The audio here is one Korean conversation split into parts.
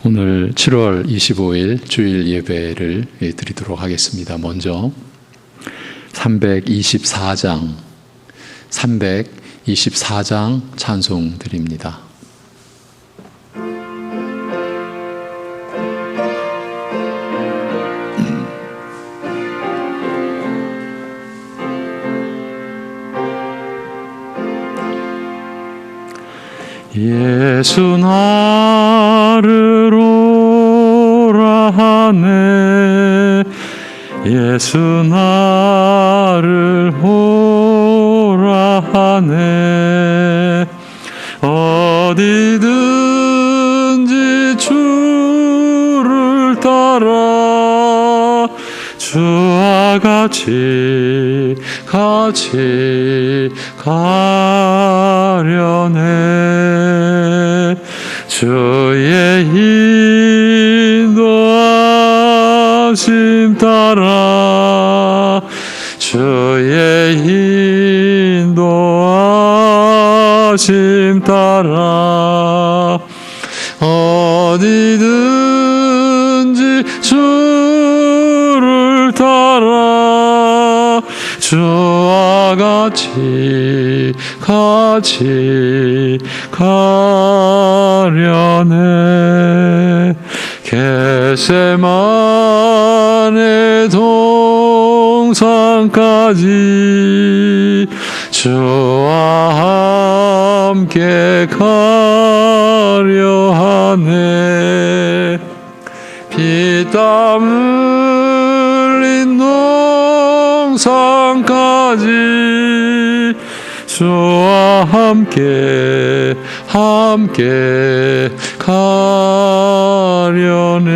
오늘 7월 25일 주일 예배를 드리도록 하겠습니다. 먼저 324장 찬송 드립니다. 예수 나를 오라 하네, 예수 나를 오라 하네. 어디든지 주를 따라 주와 같이 가려네. 주의 인도하심 따라, 주의 인도하심 따라, 어디든지 주를 따라 주와 같이 가려네. 겟세마네 동산까지 주와 함께 가려 하네. 피땀 흘린 농산까지 주와 함께 가려네.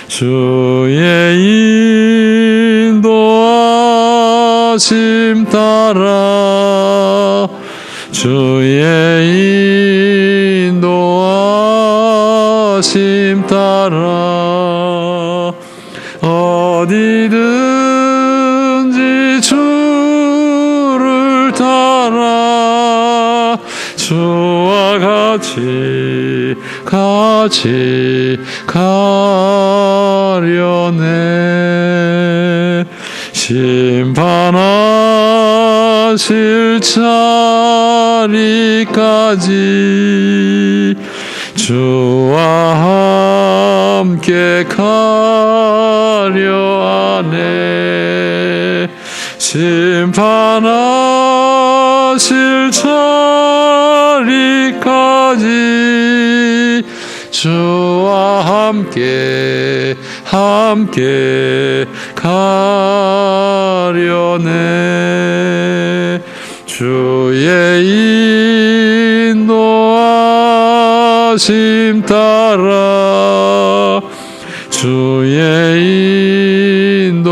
주의 인도하심 따라, 주의 인도하심 따라, 어디든지 주를 따라 주와 같이 가려네. 심판하실 자리까지 주와 함께 가려 하네. 심판하실 자리까지 주와 함께 가려네. 주의 인도하심 따라, 주의 인도하심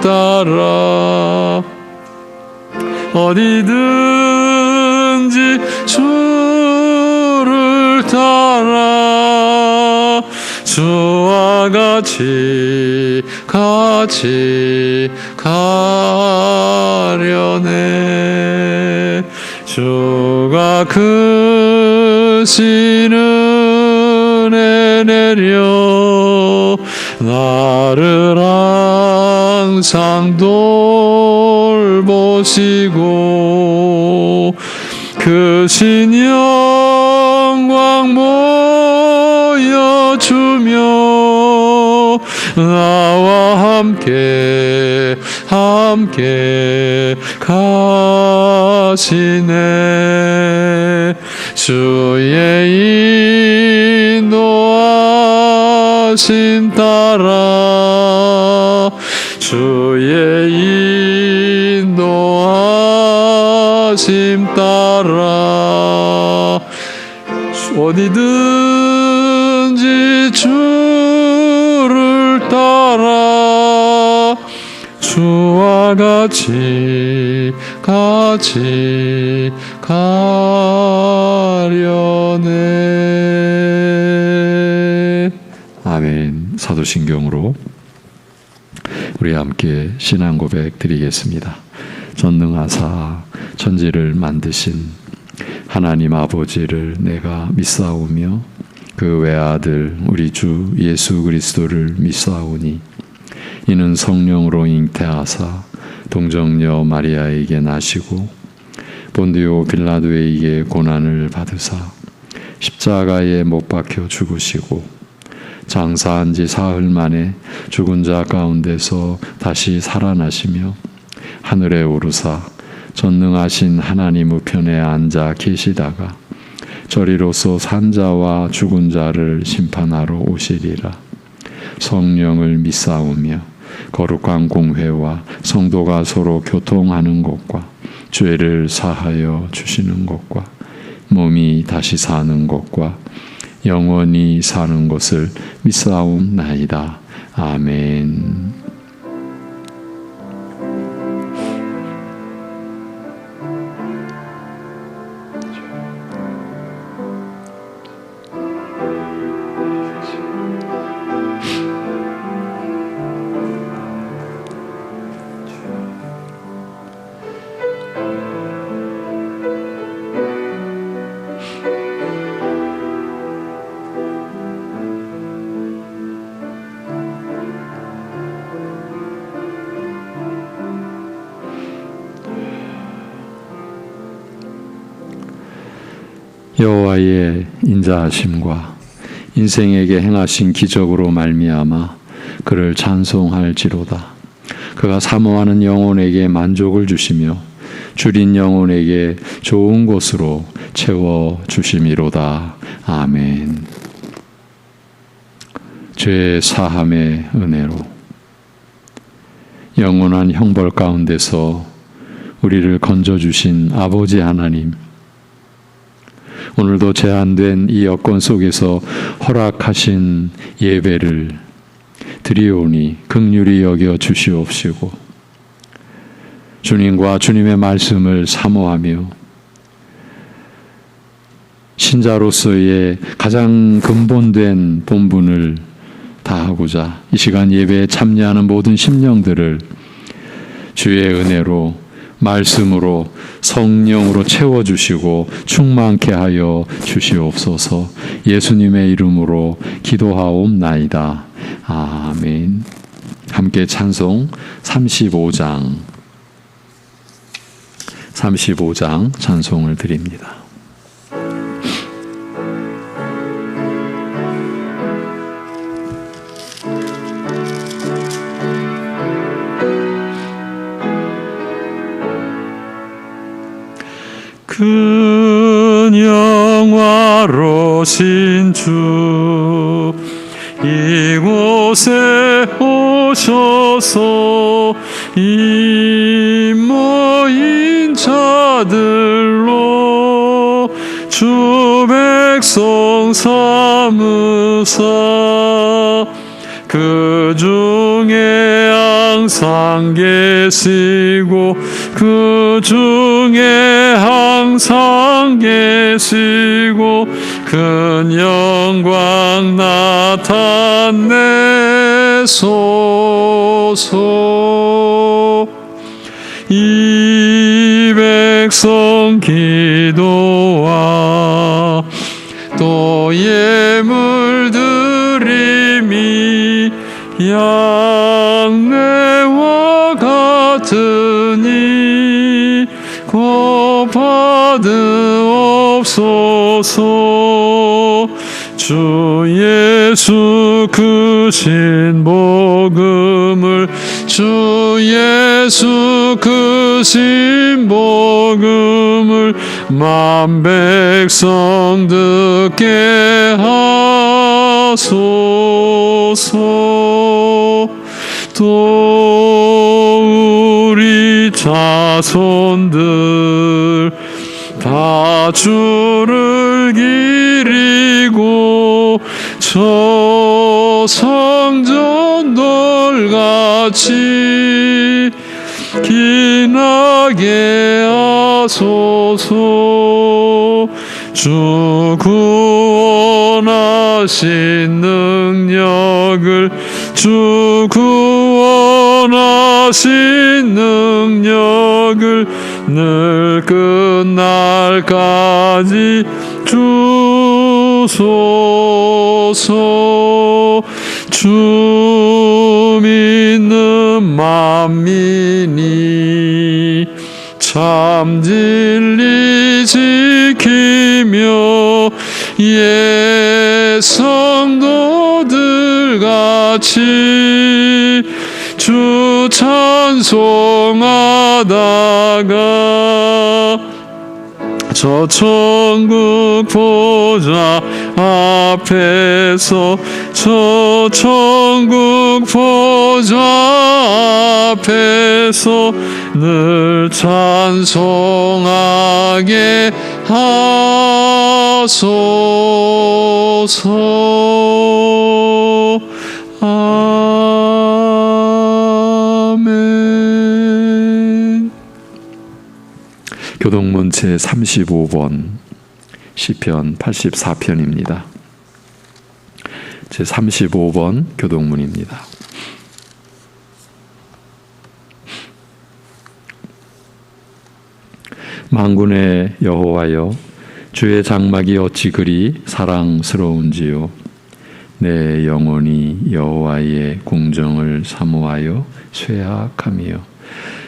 따라, 어디든지 주를 따라 주와 같이 가려네. 주가 크신 은혜 내려 나를 항상 돌보시고, 크신 영광 보여주며 나와 함께 가시네. 주의 인도하심 따라, 주의 인도하심 따라, 어디든지 주를 따라 주와 같이 가려네. 아멘. 사도신경으로 우리 함께 신앙 고백 드리겠습니다. 전능하사 천지를 만드신 하나님 아버지를 내가 믿사오며 그 외아들 우리 주 예수 그리스도를 믿사오니 이는 성령으로 잉태하사 동정녀 마리아에게 나시고 본디오 빌라도에게 고난을 받으사 십자가에 못 박혀 죽으시고 장사한 지 사흘 만에 죽은 자 가운데서 다시 살아나시며 하늘에 오르사 전능하신 하나님 우편에 앉아 계시다가 저리로서 산 자와 죽은 자를 심판하러 오시리라. 성령을 믿사오며 거룩한 공회와 성도가 서로 교통하는 것과 죄를 사하여 주시는 것과 몸이 다시 사는 것과 영원히 사는 것을 믿사옵나이다. 아멘. 여호와의 인자하심과 인생에게 행하신 기적으로 말미암아 그를 찬송할지로다. 그가 사모하는 영혼에게 만족을 주시며 줄인 영혼에게 좋은 곳으로 채워 주심이로다. 아멘. 죄 사함의 은혜로 영원한 형벌 가운데서 우리를 건져주신 아버지 하나님, 오늘도 제한된 이 여건 속에서 허락하신 예배를 드리오니 긍휼히 여겨 주시옵시고 주님과 주님의 말씀을 사모하며 신자로서의 가장 근본된 본분을 다하고자 이 시간 예배에 참여하는 모든 심령들을 주의 은혜로 말씀으로 성령으로 채워주시고 충만케 하여 주시옵소서. 예수님의 이름으로 기도하옵나이다. 아멘. 함께 찬송 35장 찬송을 드립니다. 큰 영화로신 주 이곳에 오셔서 이 모인 자들로 주 백성 삼으사 그 중에 항상 계시고 그 중에 항상 계시고 큰 영광 나타내소서. 이 백성 기도와 또 예물 드림이 양내와 같으니 곧 받으옵소서. 주 예수 그 신복음을 주 예수 그 신복음을 만 백성 듣게 하소서. 또 우리 자손들 다 주를 기리고 저 성전 돌같이 기나게 하소서. 주 구원하신 능력을 주 구원하신 능력을 늘 끝날까지 주소서. 주 믿는 만민이 참 진리 지키며 옛 성도들 같이 주 찬송하다가 저 천국 보좌 앞에서 저 천국 보좌 앞에서 늘 찬송하게 하소서. 아멘. 교동문 제35번 시편 84편입니다. 제35번 교동문입니다. 만군의 여호와여, 주의 장막이 어찌 그리 사랑스러운지요. 내 영혼이 여호와의 궁정을 사모하여 쇠약하며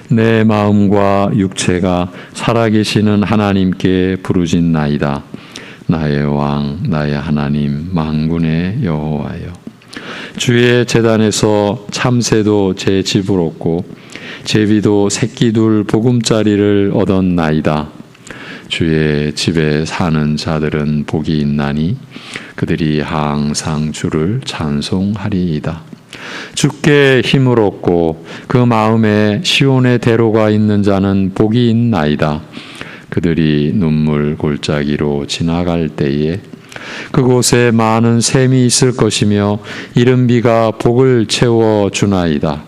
내 마음과 육체가 살아계시는 하나님께 부르짖나이다. 나의 왕, 나의 하나님, 만군의 여호와여. 주의 제단에서 참새도 제 집을 얻고 제비도 새끼 둘 보금자리를 얻었나이다. 주의 집에 사는 자들은 복이 있나니 그들이 항상 주를 찬송하리이다. 주께 힘을 얻고 그 마음에 시온의 대로가 있는 자는 복이 있나이다. 그들이 눈물 골짜기로 지나갈 때에 그곳에 많은 샘이 있을 것이며 이른 비가 복을 채워 주나이다.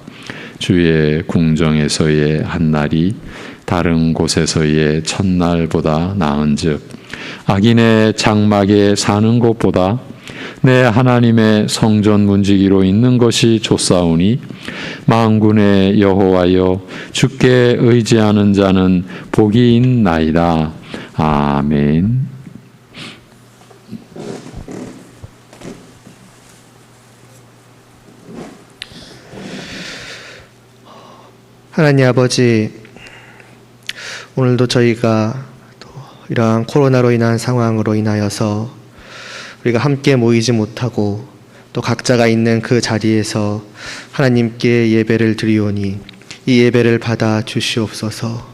주의 궁정에서의 한날이 다른 곳에서의 첫날보다 나은즉 악인의 장막에 사는 것보다 내 하나님의 성전 문지기로 있는 것이 좋사오니 만군의 여호와여, 주께 의지하는 자는 복이 있나이다. 아멘. 하나님 아버지, 오늘도 저희가 또 이러한 코로나로 인한 상황으로 인하여서 우리가 함께 모이지 못하고 또 각자가 있는 그 자리에서 하나님께 예배를 드리오니 이 예배를 받아 주시옵소서.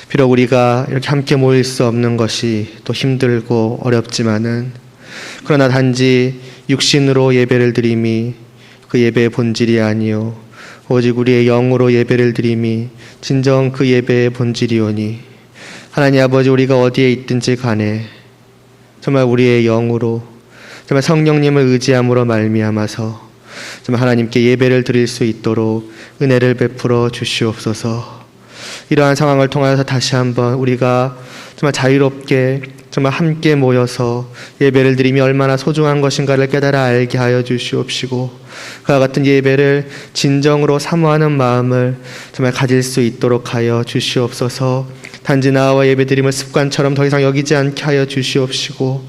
비록 우리가 이렇게 함께 모일 수 없는 것이 또 힘들고 어렵지만은 그러나 단지 육신으로 예배를 드림이 그 예배의 본질이 아니요 오직 우리의 영으로 예배를 드림이 진정 그 예배의 본질이오니 하나님 아버지, 우리가 어디에 있든지 간에 정말 우리의 영으로 정말 성령님을 의지함으로 말미암아서 정말 하나님께 예배를 드릴 수 있도록 은혜를 베풀어 주시옵소서. 이러한 상황을 통해서 다시 한번 우리가 정말 자유롭게 정말 함께 모여서 예배를 드리며 얼마나 소중한 것인가를 깨달아 알게 하여 주시옵시고 그와 같은 예배를 진정으로 사모하는 마음을 정말 가질 수 있도록 하여 주시옵소서. 단지 나와 예배드림을 습관처럼 더 이상 여기지 않게 하여 주시옵시고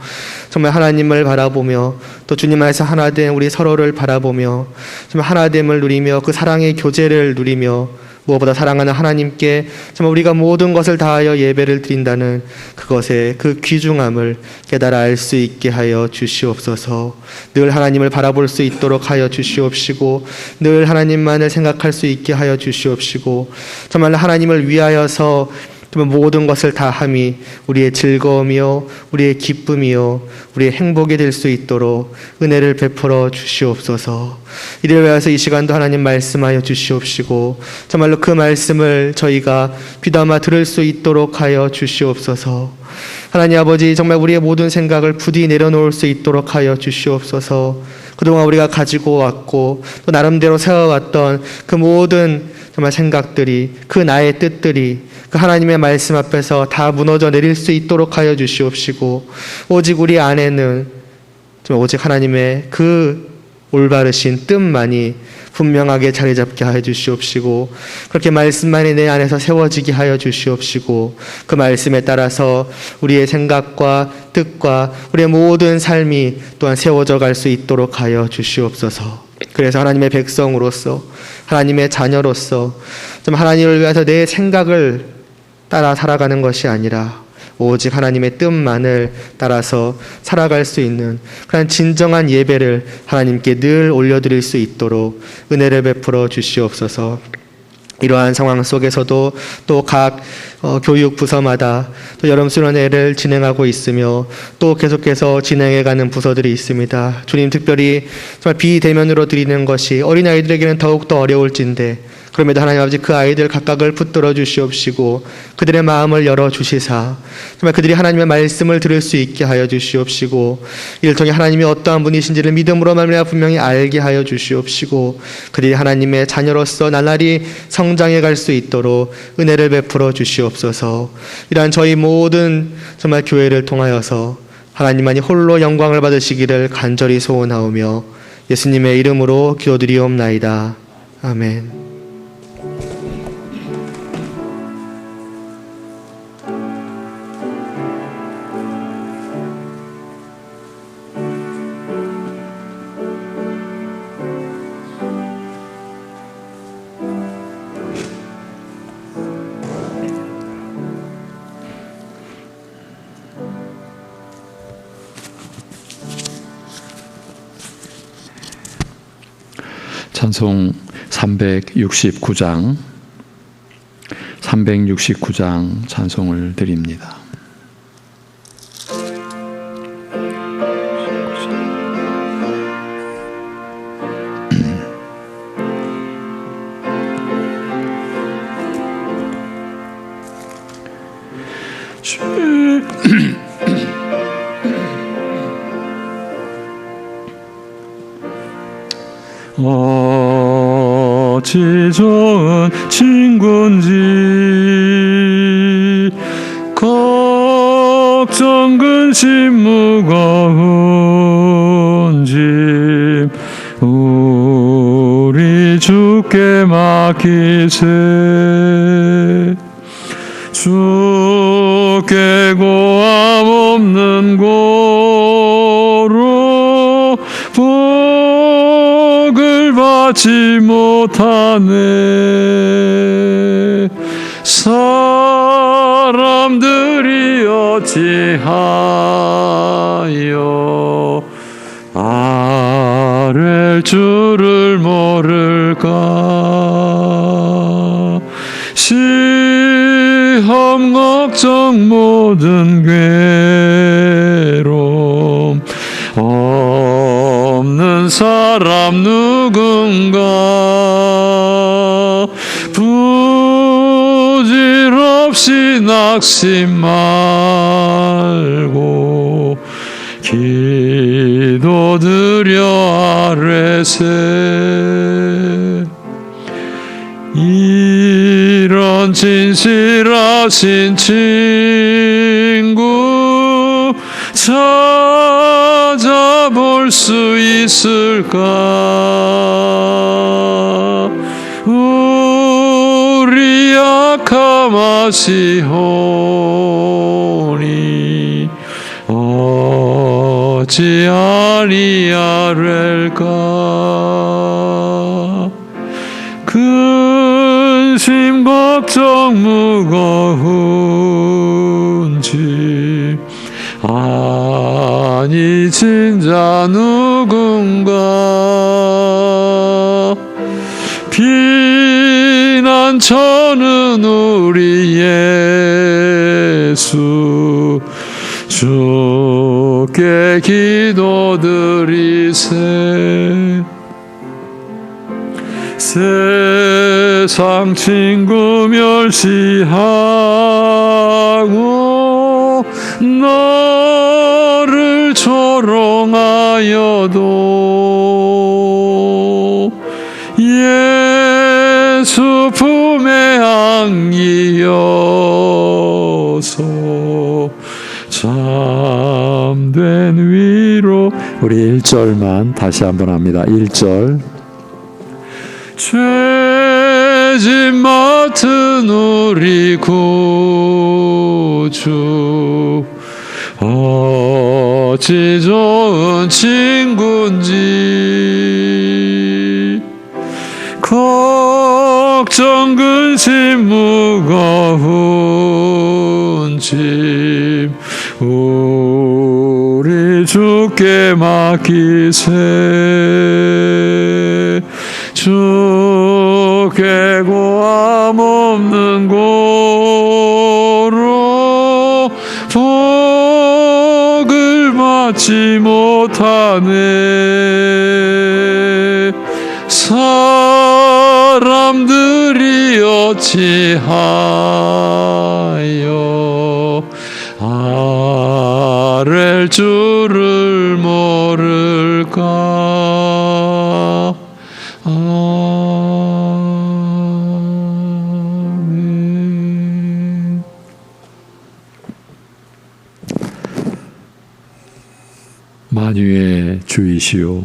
정말 하나님을 바라보며 또 주님 안에서 하나된 우리 서로를 바라보며 정말 하나됨을 누리며 그 사랑의 교제를 누리며 무엇보다 사랑하는 하나님께 정말 우리가 모든 것을 다하여 예배를 드린다는 그것의 그 귀중함을 깨달아 알 수 있게 하여 주시옵소서. 늘 하나님을 바라볼 수 있도록 하여 주시옵시고 늘 하나님만을 생각할 수 있게 하여 주시옵시고 정말 하나님을 위하여서 모든 것을 다함이 우리의 즐거움이요 우리의 기쁨이요 우리의 행복이 될 수 있도록 은혜를 베풀어 주시옵소서. 이를 위하여서 이 시간도 하나님 말씀하여 주시옵시고 정말로 그 말씀을 저희가 귀담아 들을 수 있도록 하여 주시옵소서. 하나님 아버지, 정말 우리의 모든 생각을 부디 내려놓을 수 있도록 하여 주시옵소서. 그동안 우리가 가지고 왔고 또 나름대로 세워왔던 그 모든 정말 생각들이, 그 나의 뜻들이 그 하나님의 말씀 앞에서 다 무너져 내릴 수 있도록 하여 주시옵시고 오직 우리 안에는 정말 오직 하나님의 그 올바르신 뜻만이 분명하게 자리 잡게 하여 주시옵시고, 그렇게 말씀만이 내 안에서 세워지게 하여 주시옵시고, 그 말씀에 따라서 우리의 생각과 뜻과 우리의 모든 삶이 또한 세워져 갈 수 있도록 하여 주시옵소서. 그래서 하나님의 백성으로서, 하나님의 자녀로서 좀 하나님을 위해서 내 생각을 따라 살아가는 것이 아니라 오직 하나님의 뜻만을 따라서 살아갈 수 있는 그런 진정한 예배를 하나님께 늘 올려드릴 수 있도록 은혜를 베풀어 주시옵소서. 이러한 상황 속에서도 또 각 교육 부서마다 또 여름 수련회를 진행하고 있으며 또 계속해서 진행해가는 부서들이 있습니다. 주님, 특별히 정말 비대면으로 드리는 것이 어린아이들에게는 더욱더 어려울진데, 그럼에도 하나님 아버지 그 아이들 각각을 붙들어 주시옵시고 그들의 마음을 열어 주시사 정말 그들이 하나님의 말씀을 들을 수 있게 하여 주시옵시고, 이를 통해 하나님이 어떠한 분이신지를 믿음으로 말미암아 분명히 알게 하여 주시옵시고, 그들이 하나님의 자녀로서 나날이 성장해 갈 수 있도록 은혜를 베풀어 주시옵소서. 이러한 저희 모든 정말 교회를 통하여서 하나님만이 홀로 영광을 받으시기를 간절히 소원하오며 예수님의 이름으로 기도드리옵나이다. 아멘. 찬송 369장 찬송을 드립니다. 어찌 좋은 친구인지 걱정 근심 무거운 짐 우리 주께 맡기세. 주께 고함 없는 고로 복을 받지 못하네. 사람들이 어찌하여 아랠 줄을 모를까. 시험 걱정 모든 괴로움 없는 사람 누군가. 부질없이 낙심 말고 기도드려 아뢰세. 이런 진실하신 친구 찾아볼 수 있을까. 우리 약함 아시오니 어찌 아니하랄까. 근심 걱정 무거운 짐 아니 진자 누군가. 피난처는 우리 예수 주께 기도드리세. 세상 친구 멸시하고 너를 조롱하여도 예수 품에 안기어서 참된 위로 우리 1절만 다시 한번 합니다. 1절. 죄짐 맡은 우리 구주 어찌 좋은 친구인지 걱정 근심 무거운 짐 우리 주께 맡기세. 주께 고함 없는 고로 복을 받지 못하네. 사람들이 어찌하여 아랠 줄을 모를까. 아멘. 만유의 주이시오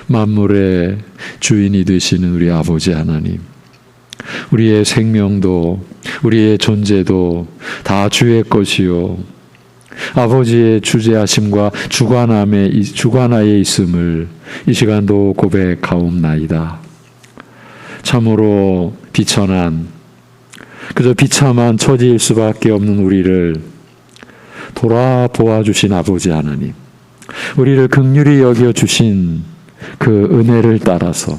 만물의 주인이 되시는 우리 아버지 하나님, 우리의 생명도 우리의 존재도 다 주의 것이요 아버지의 주재하심과 주관하에 있음을 이 시간도 고백하옵나이다. 참으로 비천한 그저 비참한 처지일 수밖에 없는 우리를 돌아보아 주신 아버지 하나님, 우리를 긍휼히 여겨 주신 그 은혜를 따라서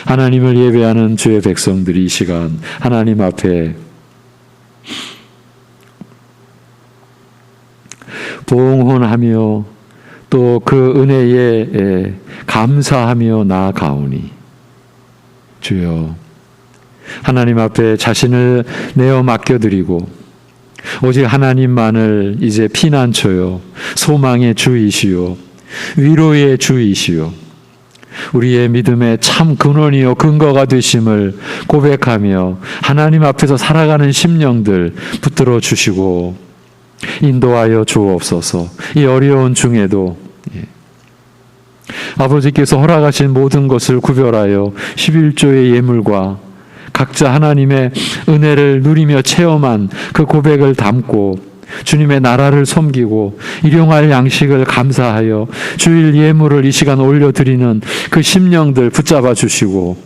하나님을 예배하는 주의 백성들이 이 시간 하나님 앞에 봉헌하며 또 그 은혜에 감사하며 나아가오니 주여 하나님 앞에 자신을 내어 맡겨드리고 오직 하나님만을 이제 피난처요 소망의 주이시요 위로의 주이시요 우리의 믿음의 참 근원이요 근거가 되심을 고백하며 하나님 앞에서 살아가는 심령들 붙들어 주시고 인도하여 주옵소서. 이 어려운 중에도 아버지께서 허락하신 모든 것을 구별하여 11조의 예물과 각자 하나님의 은혜를 누리며 체험한 그 고백을 담고 주님의 나라를 섬기고 일용할 양식을 감사하여 주일 예물을 이 시간 올려드리는 그 심령들 붙잡아 주시고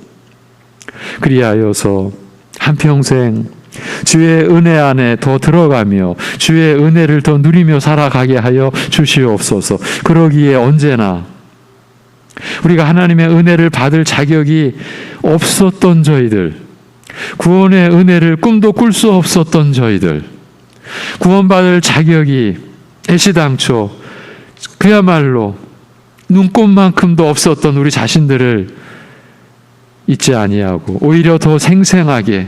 그리하여서 한평생 주의 은혜 안에 더 들어가며 주의 은혜를 더 누리며 살아가게 하여 주시옵소서. 그러기에 언제나 우리가 하나님의 은혜를 받을 자격이 없었던 저희들, 구원의 은혜를 꿈도 꿀 수 없었던 저희들, 구원받을 자격이 애시당초 그야말로 눈꼽만큼도 없었던 우리 자신들을 잊지 아니하고 오히려 더 생생하게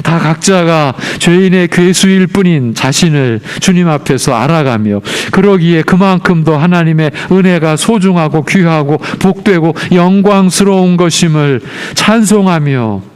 다 각자가 죄인의 괴수일 뿐인 자신을 주님 앞에서 알아가며 그러기에 그만큼 더 하나님의 은혜가 소중하고 귀하고 복되고 영광스러운 것임을 찬송하며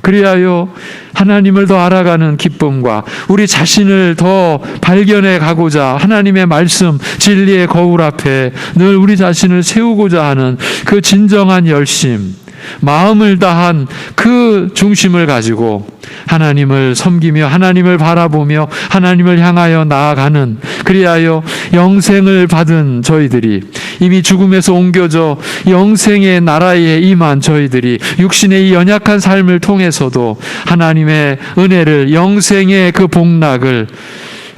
그리하여 하나님을 더 알아가는 기쁨과 우리 자신을 더 발견해 가고자 하나님의 말씀 진리의 거울 앞에 늘 우리 자신을 세우고자 하는 그 진정한 열심, 마음을 다한 그 중심을 가지고 하나님을 섬기며 하나님을 바라보며 하나님을 향하여 나아가는 그리하여 영생을 받은 저희들이 이미 죽음에서 옮겨져 영생의 나라에 임한 저희들이 육신의 이 연약한 삶을 통해서도 하나님의 은혜를 영생의 그 복락을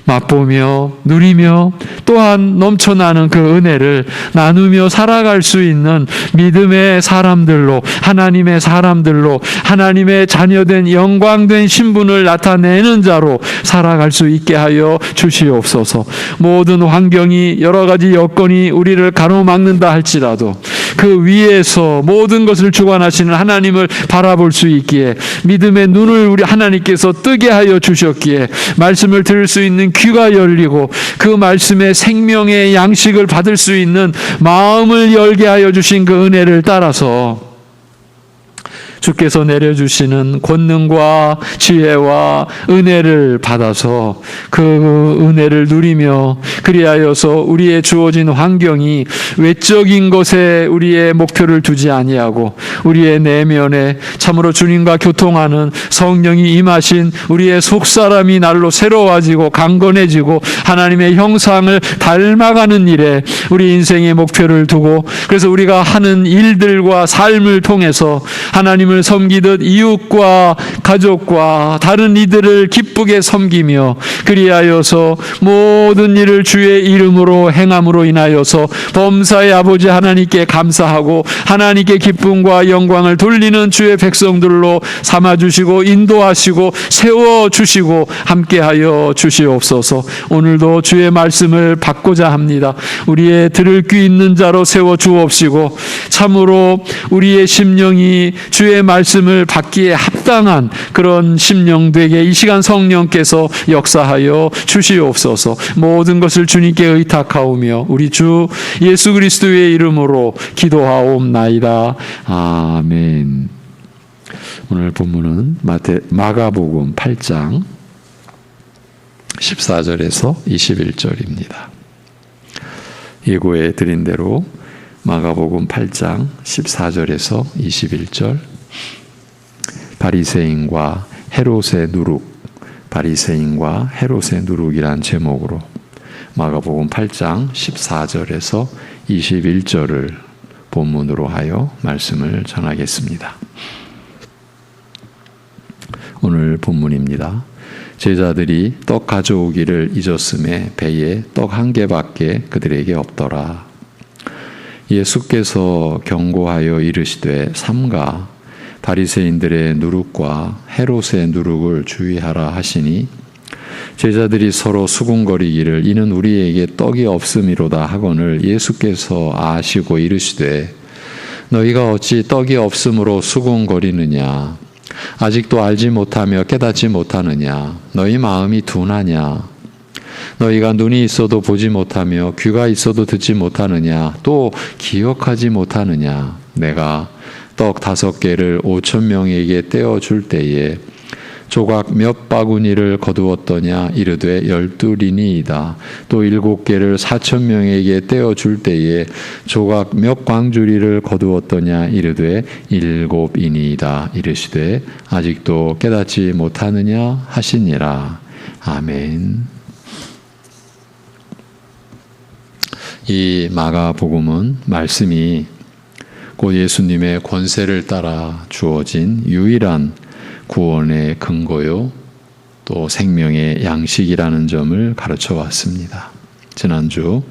맛보며 누리며 또한 넘쳐나는 그 은혜를 나누며 살아갈 수 있는 믿음의 사람들로 하나님의 사람들로 하나님의 자녀된 영광된 신분을 나타내는 자로 살아갈 수 있게 하여 주시옵소서. 모든 환경이 여러 가지 여건이 우리를 가로막는다 할지라도 그 위에서 모든 것을 주관하시는 하나님을 바라볼 수 있기에 믿음의 눈을 우리 하나님께서 뜨게 하여 주셨기에 말씀을 들을 수 있는 귀가 열리고 그 말씀의 생명의 양식을 받을 수 있는 마음을 열게 하여 주신 그 은혜를 따라서 주께서 내려주시는 권능과 지혜와 은혜를 받아서 그 은혜를 누리며 그리하여서 우리의 주어진 환경이 외적인 것에 우리의 목표를 두지 아니하고 우리의 내면에 참으로 주님과 교통하는 성령이 임하신 우리의 속사람이 날로 새로워지고 강건해지고 하나님의 형상을 닮아가는 일에 우리 인생의 목표를 두고 그래서 우리가 하는 일들과 삶을 통해서 하나님을 섬기듯 이웃과 가족과 다른 이들을 기쁘게 섬기며 그리하여서 모든 일을 주의 이름으로 행함으로 인하여서 범사의 아버지 하나님께 감사하고 하나님께 기쁨과 영광을 돌리는 주의 백성들로 삼아주시고 인도하시고 세워주시고 함께하여 주시옵소서. 오늘도 주의 말씀을 받고자 합니다. 우리의 들을 귀 있는 자로 세워주옵시고 참으로 우리의 심령이 주의 말씀을 받기에 합당한 그런 심령 되게 이 시간 성령께서 역사하여 주시옵소서. 모든 것을 주님께 의탁하오며 우리 주 예수 그리스도의 이름으로 기도하옵나이다. 아멘. 오늘 본문은 마가복음 8장 14절에서 21절입니다. 예고해 드린 대로 마가복음 8장 14절에서 21절 바리새인과 헤롯의 누룩이란 제목으로 마가복음 8장 14절에서 21절을 본문으로 하여 말씀을 전하겠습니다. 오늘 본문입니다. 제자들이 떡 가져오기를 잊었음에 배에 떡 한 개밖에 그들에게 없더라. 예수께서 경고하여 이르시되 삼가 바리새인들의 누룩과 헤롯의 누룩을 주의하라 하시니 제자들이 서로 수군거리기를 이는 우리에게 떡이 없음이로다 하거늘 예수께서 아시고 이르시되 너희가 어찌 떡이 없음으로 수군거리느냐 아직도 알지 못하며 깨닫지 못하느냐 너희 마음이 둔하냐 너희가 눈이 있어도 보지 못하며 귀가 있어도 듣지 못하느냐 또 기억하지 못하느냐 내가 떡 5개를 5,000명에게 떼어줄 때에 조각 몇 바구니를 거두었더냐 이르되 12리니이다. 또 7개를 4,000명에게 떼어줄 때에 조각 몇 광주리를 거두었더냐 이르되 7이니이다. 이르시되 아직도 깨닫지 못하느냐 하시니라. 아멘. 이 마가복음은 말씀이 곧 예수님의 권세를 따라 주어진 유일한 구원의 근거요 또 생명의 양식이라는 점을 가르쳐 왔습니다. 지난주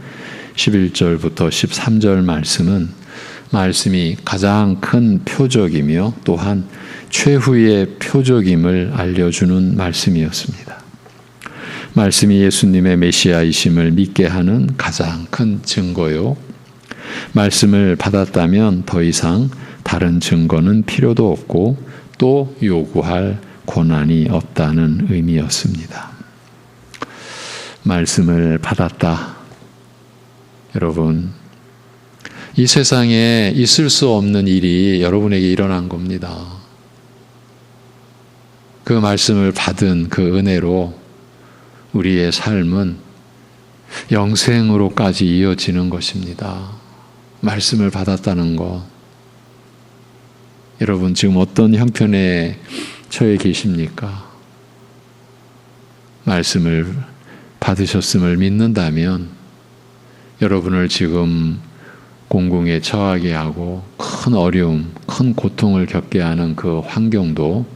11절부터 13절 말씀이 가장 큰 표적이며 또한 최후의 표적임을 알려주는 말씀이었습니다. 말씀이 예수님의 메시아이심을 믿게 하는 가장 큰 증거요. 말씀을 받았다면 더 이상 다른 증거는 필요도 없고 또 요구할 고난이 없다는 의미였습니다. 말씀을 받았다. 여러분, 이 세상에 있을 수 없는 일이 여러분에게 일어난 겁니다. 그 말씀을 받은 그 은혜로 우리의 삶은 영생으로까지 이어지는 것입니다. 말씀을 받았다는 것. 여러분 지금 어떤 형편에 처해 계십니까? 말씀을 받으셨음을 믿는다면 여러분을 지금 공공에 처하게 하고 큰 어려움, 큰 고통을 겪게 하는 그 환경도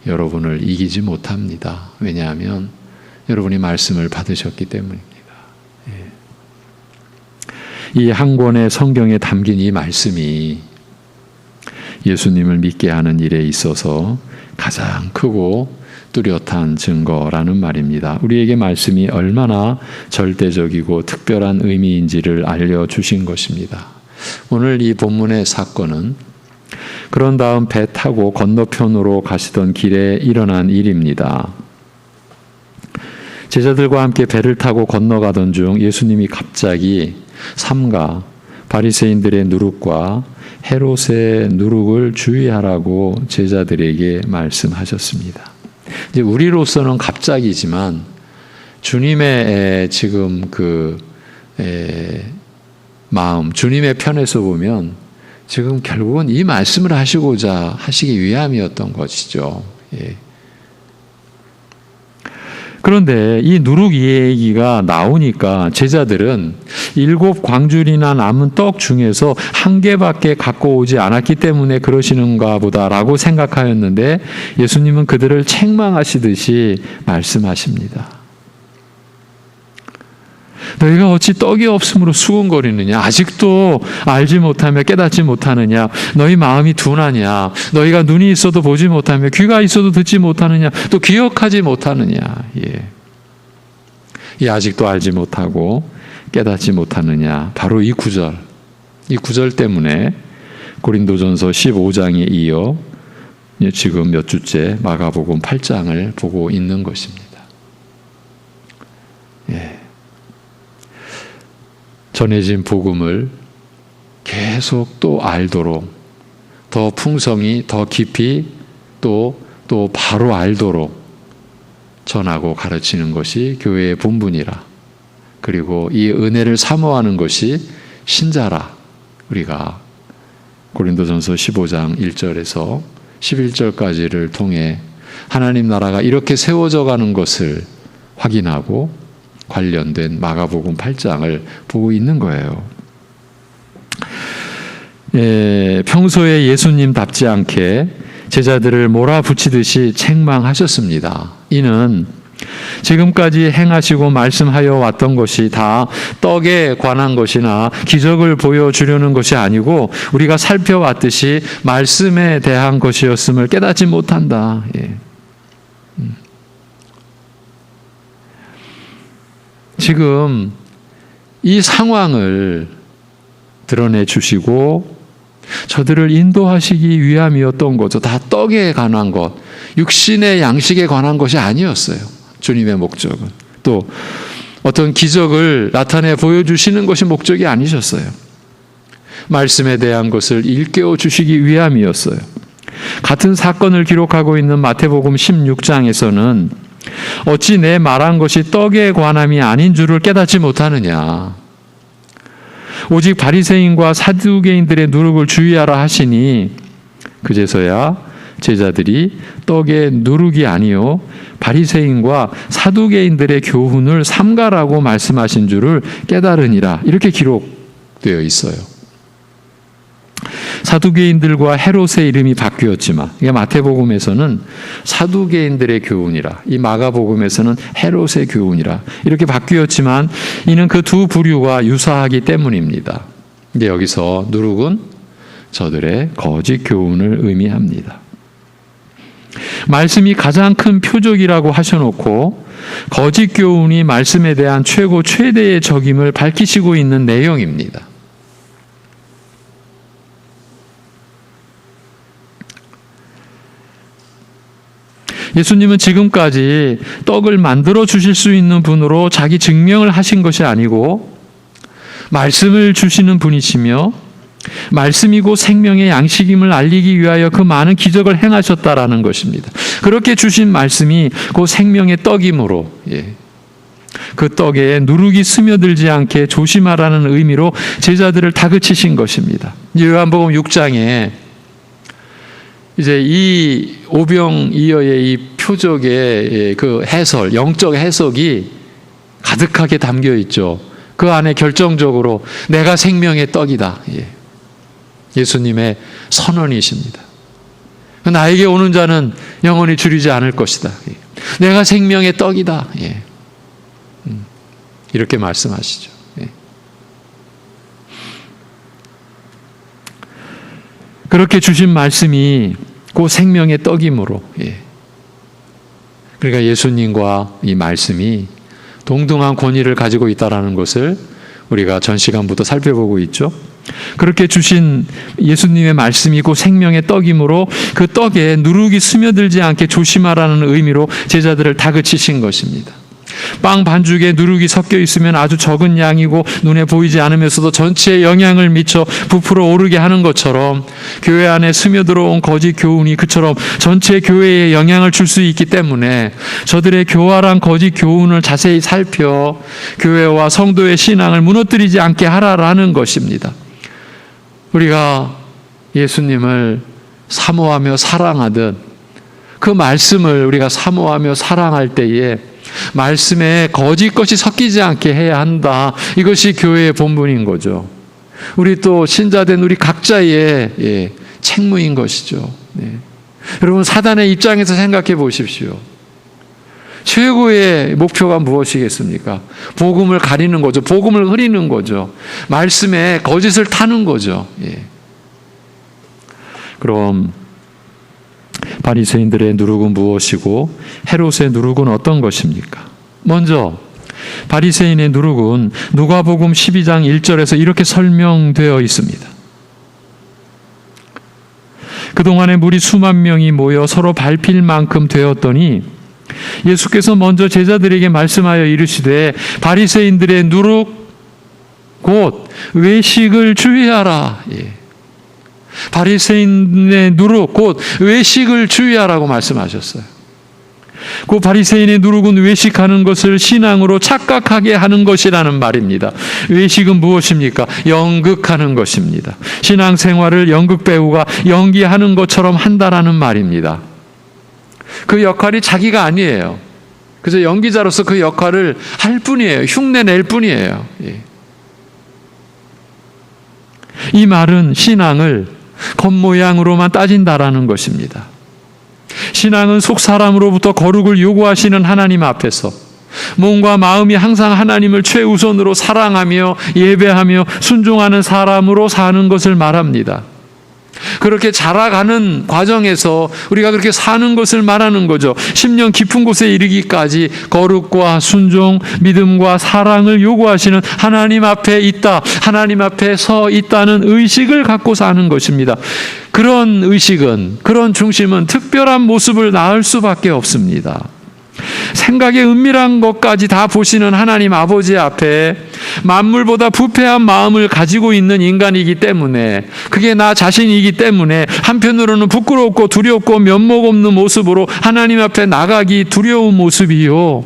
여러분을 이기지 못합니다. 왜냐하면 여러분이 말씀을 받으셨기 때문입니다. 이 한 권의 성경에 담긴 이 말씀이 예수님을 믿게 하는 일에 있어서 가장 크고 뚜렷한 증거라는 말입니다. 우리에게 말씀이 얼마나 절대적이고 특별한 의미인지를 알려주신 것입니다. 오늘 이 본문의 사건은 그런 다음 배 타고 건너편으로 가시던 길에 일어난 일입니다. 제자들과 함께 배를 타고 건너가던 중 예수님이 갑자기 삼가 바리새인들의 누룩과 헤롯의 누룩을 주의하라고 제자들에게 말씀하셨습니다. 이제 우리로서는 갑작이지만 주님의 지금 마음, 주님의 편에서 보면 지금 결국은 이 말씀을 하시기 위함이었던 것이죠. 예. 그런데 이 누룩 얘기가 나오니까 제자들은 7 광줄이나 남은 떡 중에서 한 개밖에 갖고 오지 않았기 때문에 그러시는가 보다라고 생각하였는데 예수님은 그들을 책망하시듯이 말씀하십니다. 너희가 어찌 떡이 없으므로 수군거리느냐? 아직도 알지 못하며 깨닫지 못하느냐? 너희 마음이 둔하냐? 너희가 눈이 있어도 보지 못하며 귀가 있어도 듣지 못하느냐? 또 기억하지 못하느냐? 예. 이 아직도 알지 못하고 깨닫지 못하느냐? 바로 이 구절 때문에 고린도전서 15장에 이어 지금 몇 주째 마가복음 8장을 보고 있는 것입니다. 예. 전해진 복음을 계속 또 알도록, 더 풍성히, 더 깊이, 또 바로 알도록 전하고 가르치는 것이 교회의 본분이라. 그리고 이 은혜를 사모하는 것이 신자라. 우리가 고린도전서 15장 1절에서 11절까지를 통해 하나님 나라가 이렇게 세워져 가는 것을 확인하고 관련된 마가복음 8장을 보고 있는 거예요. 평소에 예수님답지 않게 제자들을 몰아붙이듯이 책망하셨습니다. 이는 지금까지 행하시고 말씀하여 왔던 것이 다 떡에 관한 것이나 기적을 보여주려는 것이 아니고 우리가 살펴왔듯이 말씀에 대한 것이었음을 깨닫지 못한다. 예. 지금 이 상황을 드러내 주시고 저들을 인도하시기 위함이었던 거죠. 다 떡에 관한 것, 육신의 양식에 관한 것이 아니었어요. 주님의 목적은. 또 어떤 기적을 나타내 보여주시는 것이 목적이 아니셨어요. 말씀에 대한 것을 일깨워 주시기 위함이었어요. 같은 사건을 기록하고 있는 마태복음 16장에서는 어찌 내 말한 것이 떡에 관함이 아닌 줄을 깨닫지 못하느냐. 오직 바리새인과 사두개인들의 누룩을 주의하라 하시니 그제서야 제자들이 떡의 누룩이 아니요 바리새인과 사두개인들의 교훈을 삼가라고 말씀하신 줄을 깨달으니라. 이렇게 기록되어 있어요. 사두개인들과 헤롯의 이름이 바뀌었지만 이게 마태복음에서는 사두개인들의 교훈이라, 이 마가복음에서는 헤롯의 교훈이라 이렇게 바뀌었지만 이는 그 두 부류가 유사하기 때문입니다. 근데 여기서 누룩은 저들의 거짓 교훈을 의미합니다. 말씀이 가장 큰 표적이라고 하셔놓고 거짓 교훈이 말씀에 대한 최대의 적임을 밝히시고 있는 내용입니다. 예수님은 지금까지 떡을 만들어 주실 수 있는 분으로 자기 증명을 하신 것이 아니고 말씀을 주시는 분이시며 말씀이고 생명의 양식임을 알리기 위하여 그 많은 기적을 행하셨다라는 것입니다. 그렇게 주신 말씀이 그 생명의 떡이므로 그 떡에 누룩이 스며들지 않게 조심하라는 의미로 제자들을 다그치신 것입니다. 요한복음 6장에 이제 이 오병이어의 이 표적의 그 해설, 영적 해석이 가득하게 담겨 있죠. 그 안에 결정적으로 내가 생명의 떡이다. 예수님의 선언이십니다. 나에게 오는 자는 영원히 줄이지 않을 것이다. 내가 생명의 떡이다. 이렇게 말씀하시죠. 그렇게 주신 말씀이 그 생명의 떡이므로 그러니까 예수님과 이 말씀이 동등한 권위를 가지고 있다는 것을 우리가 전 시간부터 살펴보고 있죠. 그렇게 주신 예수님의 말씀이 그 생명의 떡이므로 그 떡에 누룩이 스며들지 않게 조심하라는 의미로 제자들을 다그치신 것입니다. 빵 반죽에 누룩이 섞여 있으면 아주 적은 양이고 눈에 보이지 않으면서도 전체에 영향을 미쳐 부풀어 오르게 하는 것처럼 교회 안에 스며들어온 거짓 교훈이 그처럼 전체 교회에 영향을 줄 수 있기 때문에 저들의 교활한 거짓 교훈을 자세히 살펴 교회와 성도의 신앙을 무너뜨리지 않게 하라라는 것입니다. 우리가 예수님을 사모하며 사랑하듯 그 말씀을 우리가 사모하며 사랑할 때에 말씀에 거짓 것이 섞이지 않게 해야 한다. 이것이 교회의 본분인 거죠. 우리 또 신자된 우리 각자의 책무인 것이죠. 네. 여러분, 사단의 입장에서 생각해 보십시오. 최고의 목표가 무엇이겠습니까? 복음을 가리는 거죠. 복음을 흐리는 거죠. 말씀에 거짓을 타는 거죠. 그럼 바리새인들의 누룩은 무엇이고 헤롯의 누룩은 어떤 것입니까? 먼저 바리새인의 누룩은 누가복음 12장 1절에서 이렇게 설명되어 있습니다. 그동안에 무리 수만 명이 모여 서로 밟힐 만큼 되었더니 예수께서 먼저 제자들에게 말씀하여 이르시되 바리새인들의 누룩 곧 외식을 주의하라. 바리새인의 누룩 곧 외식을 주의하라고 말씀하셨어요. 그 바리새인의 누룩은 외식하는 것을 신앙으로 착각하게 하는 것이라는 말입니다. 외식은 무엇입니까? 연극하는 것입니다. 신앙생활을 연극 배우가 연기하는 것처럼 한다라는 말입니다. 그 역할이 자기가 아니에요. 그래서 연기자로서 그 역할을 할 뿐이에요. 흉내 낼 뿐이에요. 이 말은 신앙을 겉모양으로만 따진다라는 것입니다. 신앙은 속 사람으로부터 거룩을 요구하시는 하나님 앞에서 몸과 마음이 항상 하나님을 최우선으로 사랑하며 예배하며 순종하는 사람으로 사는 것을 말합니다. 그렇게 자라가는 과정에서 우리가 그렇게 사는 것을 말하는 거죠. 10년 깊은 곳에 이르기까지 거룩과 순종, 믿음과 사랑을 요구하시는 하나님 앞에 있다. 하나님 앞에 서 있다는 의식을 갖고 사는 것입니다. 그런 의식은, 그런 중심은 특별한 모습을 낳을 수밖에 없습니다. 생각의 은밀한 것까지 다 보시는 하나님 아버지 앞에 만물보다 부패한 마음을 가지고 있는 인간이기 때문에, 그게 나 자신이기 때문에 한편으로는 부끄럽고 두렵고 면목 없는 모습으로 하나님 앞에 나가기 두려운 모습이요,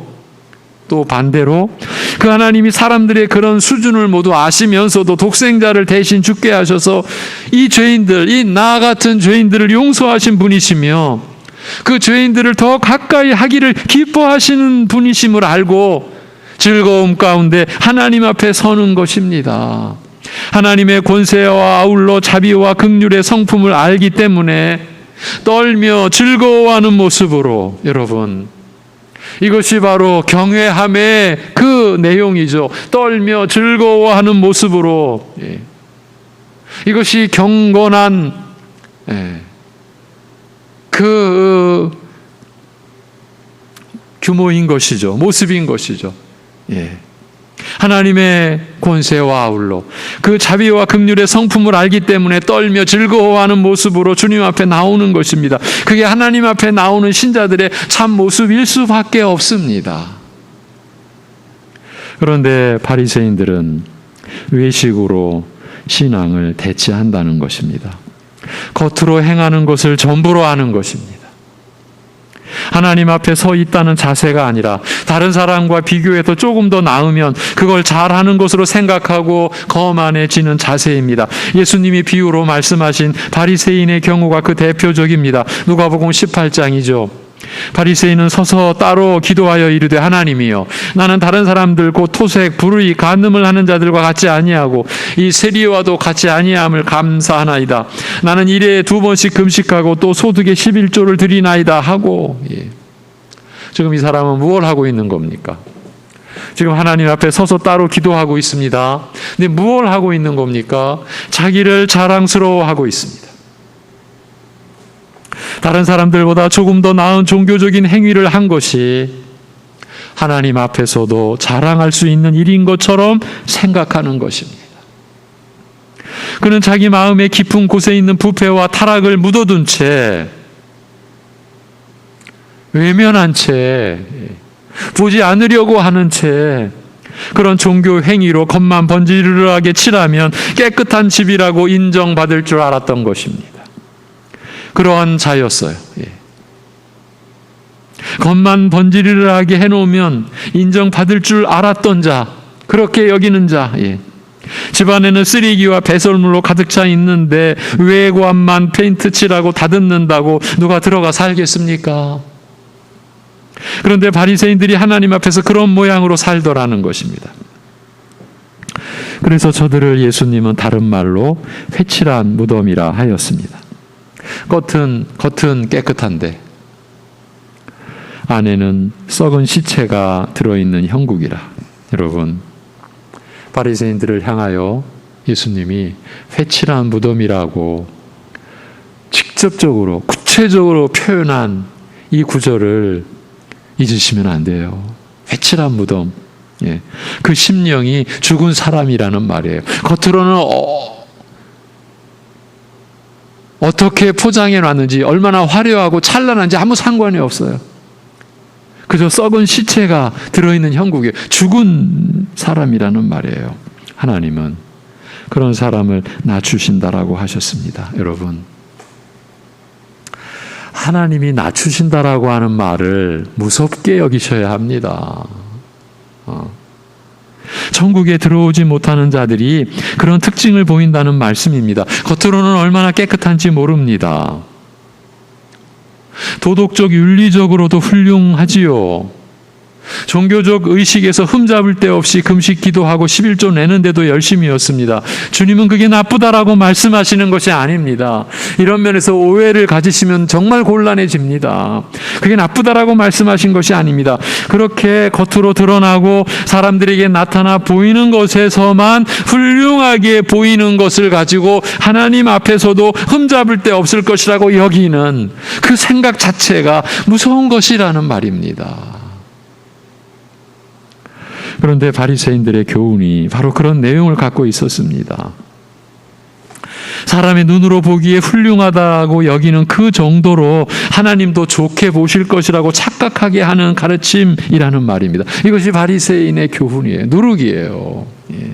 또 반대로 그 하나님이 사람들의 그런 수준을 모두 아시면서도 독생자를 대신 죽게 하셔서 이 죄인들, 이 나 같은 죄인들을 용서하신 분이시며 그 죄인들을 더 가까이 하기를 기뻐하시는 분이심을 알고 즐거움 가운데 하나님 앞에 서는 것입니다. 하나님의 권세와 아울러 자비와 긍휼의 성품을 알기 때문에 떨며 즐거워하는 모습으로, 여러분, 이것이 바로 경외함의 그 내용이죠. 떨며 즐거워하는 모습으로, 이것이 경건한 그 규모인 것이죠. 모습인 것이죠. 하나님의 권세와 아울러 그 자비와 긍휼의 성품을 알기 때문에 떨며 즐거워하는 모습으로 주님 앞에 나오는 것입니다. 그게 하나님 앞에 나오는 신자들의 참 모습일 수밖에 없습니다. 그런데 바리새인들은 외식으로 신앙을 대체한다는 것입니다. 겉으로 행하는 것을 전부로 하는 것입니다. 하나님 앞에 서 있다는 자세가 아니라 다른 사람과 비교해서 조금 더 나으면 그걸 잘하는 것으로 생각하고 거만해지는 자세입니다. 예수님이 비유로 말씀하신 바리새인의 경우가 그 대표적입니다. 누가복음 18장이죠. 바리새인은 서서 따로 기도하여 이르되 하나님이여, 나는 다른 사람들 곧 토색, 불의, 간음을 하는 자들과 같이 아니하고 이 세리와도 같이 아니함을 감사하나이다. 나는 일에 2번씩 금식하고 또 소득의 11조를 드리나이다 하고. 지금 이 사람은 무엇을 하고 있는 겁니까? 지금 하나님 앞에 서서 따로 기도하고 있습니다. 근데 무엇을 하고 있는 겁니까? 자기를 자랑스러워하고 있습니다. 다른 사람들보다 조금 더 나은 종교적인 행위를 한 것이 하나님 앞에서도 자랑할 수 있는 일인 것처럼 생각하는 것입니다. 그는 자기 마음의 깊은 곳에 있는 부패와 타락을 묻어둔 채, 외면한 채 보지 않으려고 하는 채 그런 종교 행위로 겉만 번지르르하게 칠하면 깨끗한 집이라고 인정받을 줄 알았던 것입니다. 그러한 자였어요. 예. 겉만 번지르르하게 해놓으면 인정받을 줄 알았던 자, 그렇게 여기는 자. 예. 집안에는 쓰레기와 배설물로 가득 차 있는데 외관만 페인트 칠하고 다듬는다고 누가 들어가 살겠습니까? 그런데 바리새인들이 하나님 앞에서 그런 모양으로 살더라는 것입니다. 그래서 저들을 예수님은 다른 말로 회칠한 무덤이라 하였습니다. 겉은 깨끗한데 안에는 썩은 시체가 들어있는 형국이라. 여러분, 바리새인들을 향하여 예수님이 회칠한 무덤이라고 직접적으로 구체적으로 표현한 이 구절을 잊으시면 안 돼요. 회칠한 무덤. 예. 그 심령이 죽은 사람이라는 말이에요. 겉으로는 어떻게 포장해 놨는지, 얼마나 화려하고 찬란한지 아무 상관이 없어요. 그저 썩은 시체가 들어있는 형국에 죽은 사람이라는 말이에요. 하나님은 그런 사람을 낮추신다라고 하셨습니다. 여러분, 하나님이 낮추신다라고 하는 말을 무섭게 여기셔야 합니다. 천국에 들어오지 못하는 자들이 그런 특징을 보인다는 말씀입니다. 겉으로는 얼마나 깨끗한지 모릅니다. 도덕적, 윤리적으로도 훌륭하지요. 종교적 의식에서 흠잡을 데 없이 금식 기도하고 11조 내는데도 열심이었습니다. 주님은 그게 나쁘다라고 말씀하시는 것이 아닙니다. 이런 면에서 오해를 가지시면 정말 곤란해집니다. 그게 나쁘다라고 말씀하신 것이 아닙니다. 그렇게 겉으로 드러나고 사람들에게 나타나 보이는 것에서만 훌륭하게 보이는 것을 가지고 하나님 앞에서도 흠잡을 데 없을 것이라고 여기는 그 생각 자체가 무서운 것이라는 말입니다. 그런데 바리새인들의 교훈이 바로 그런 내용을 갖고 있었습니다. 사람의 눈으로 보기에 훌륭하다고 여기는 그 정도로 하나님도 좋게 보실 것이라고 착각하게 하는 가르침이라는 말입니다. 이것이 바리새인의 교훈이에요. 누룩이에요. 예.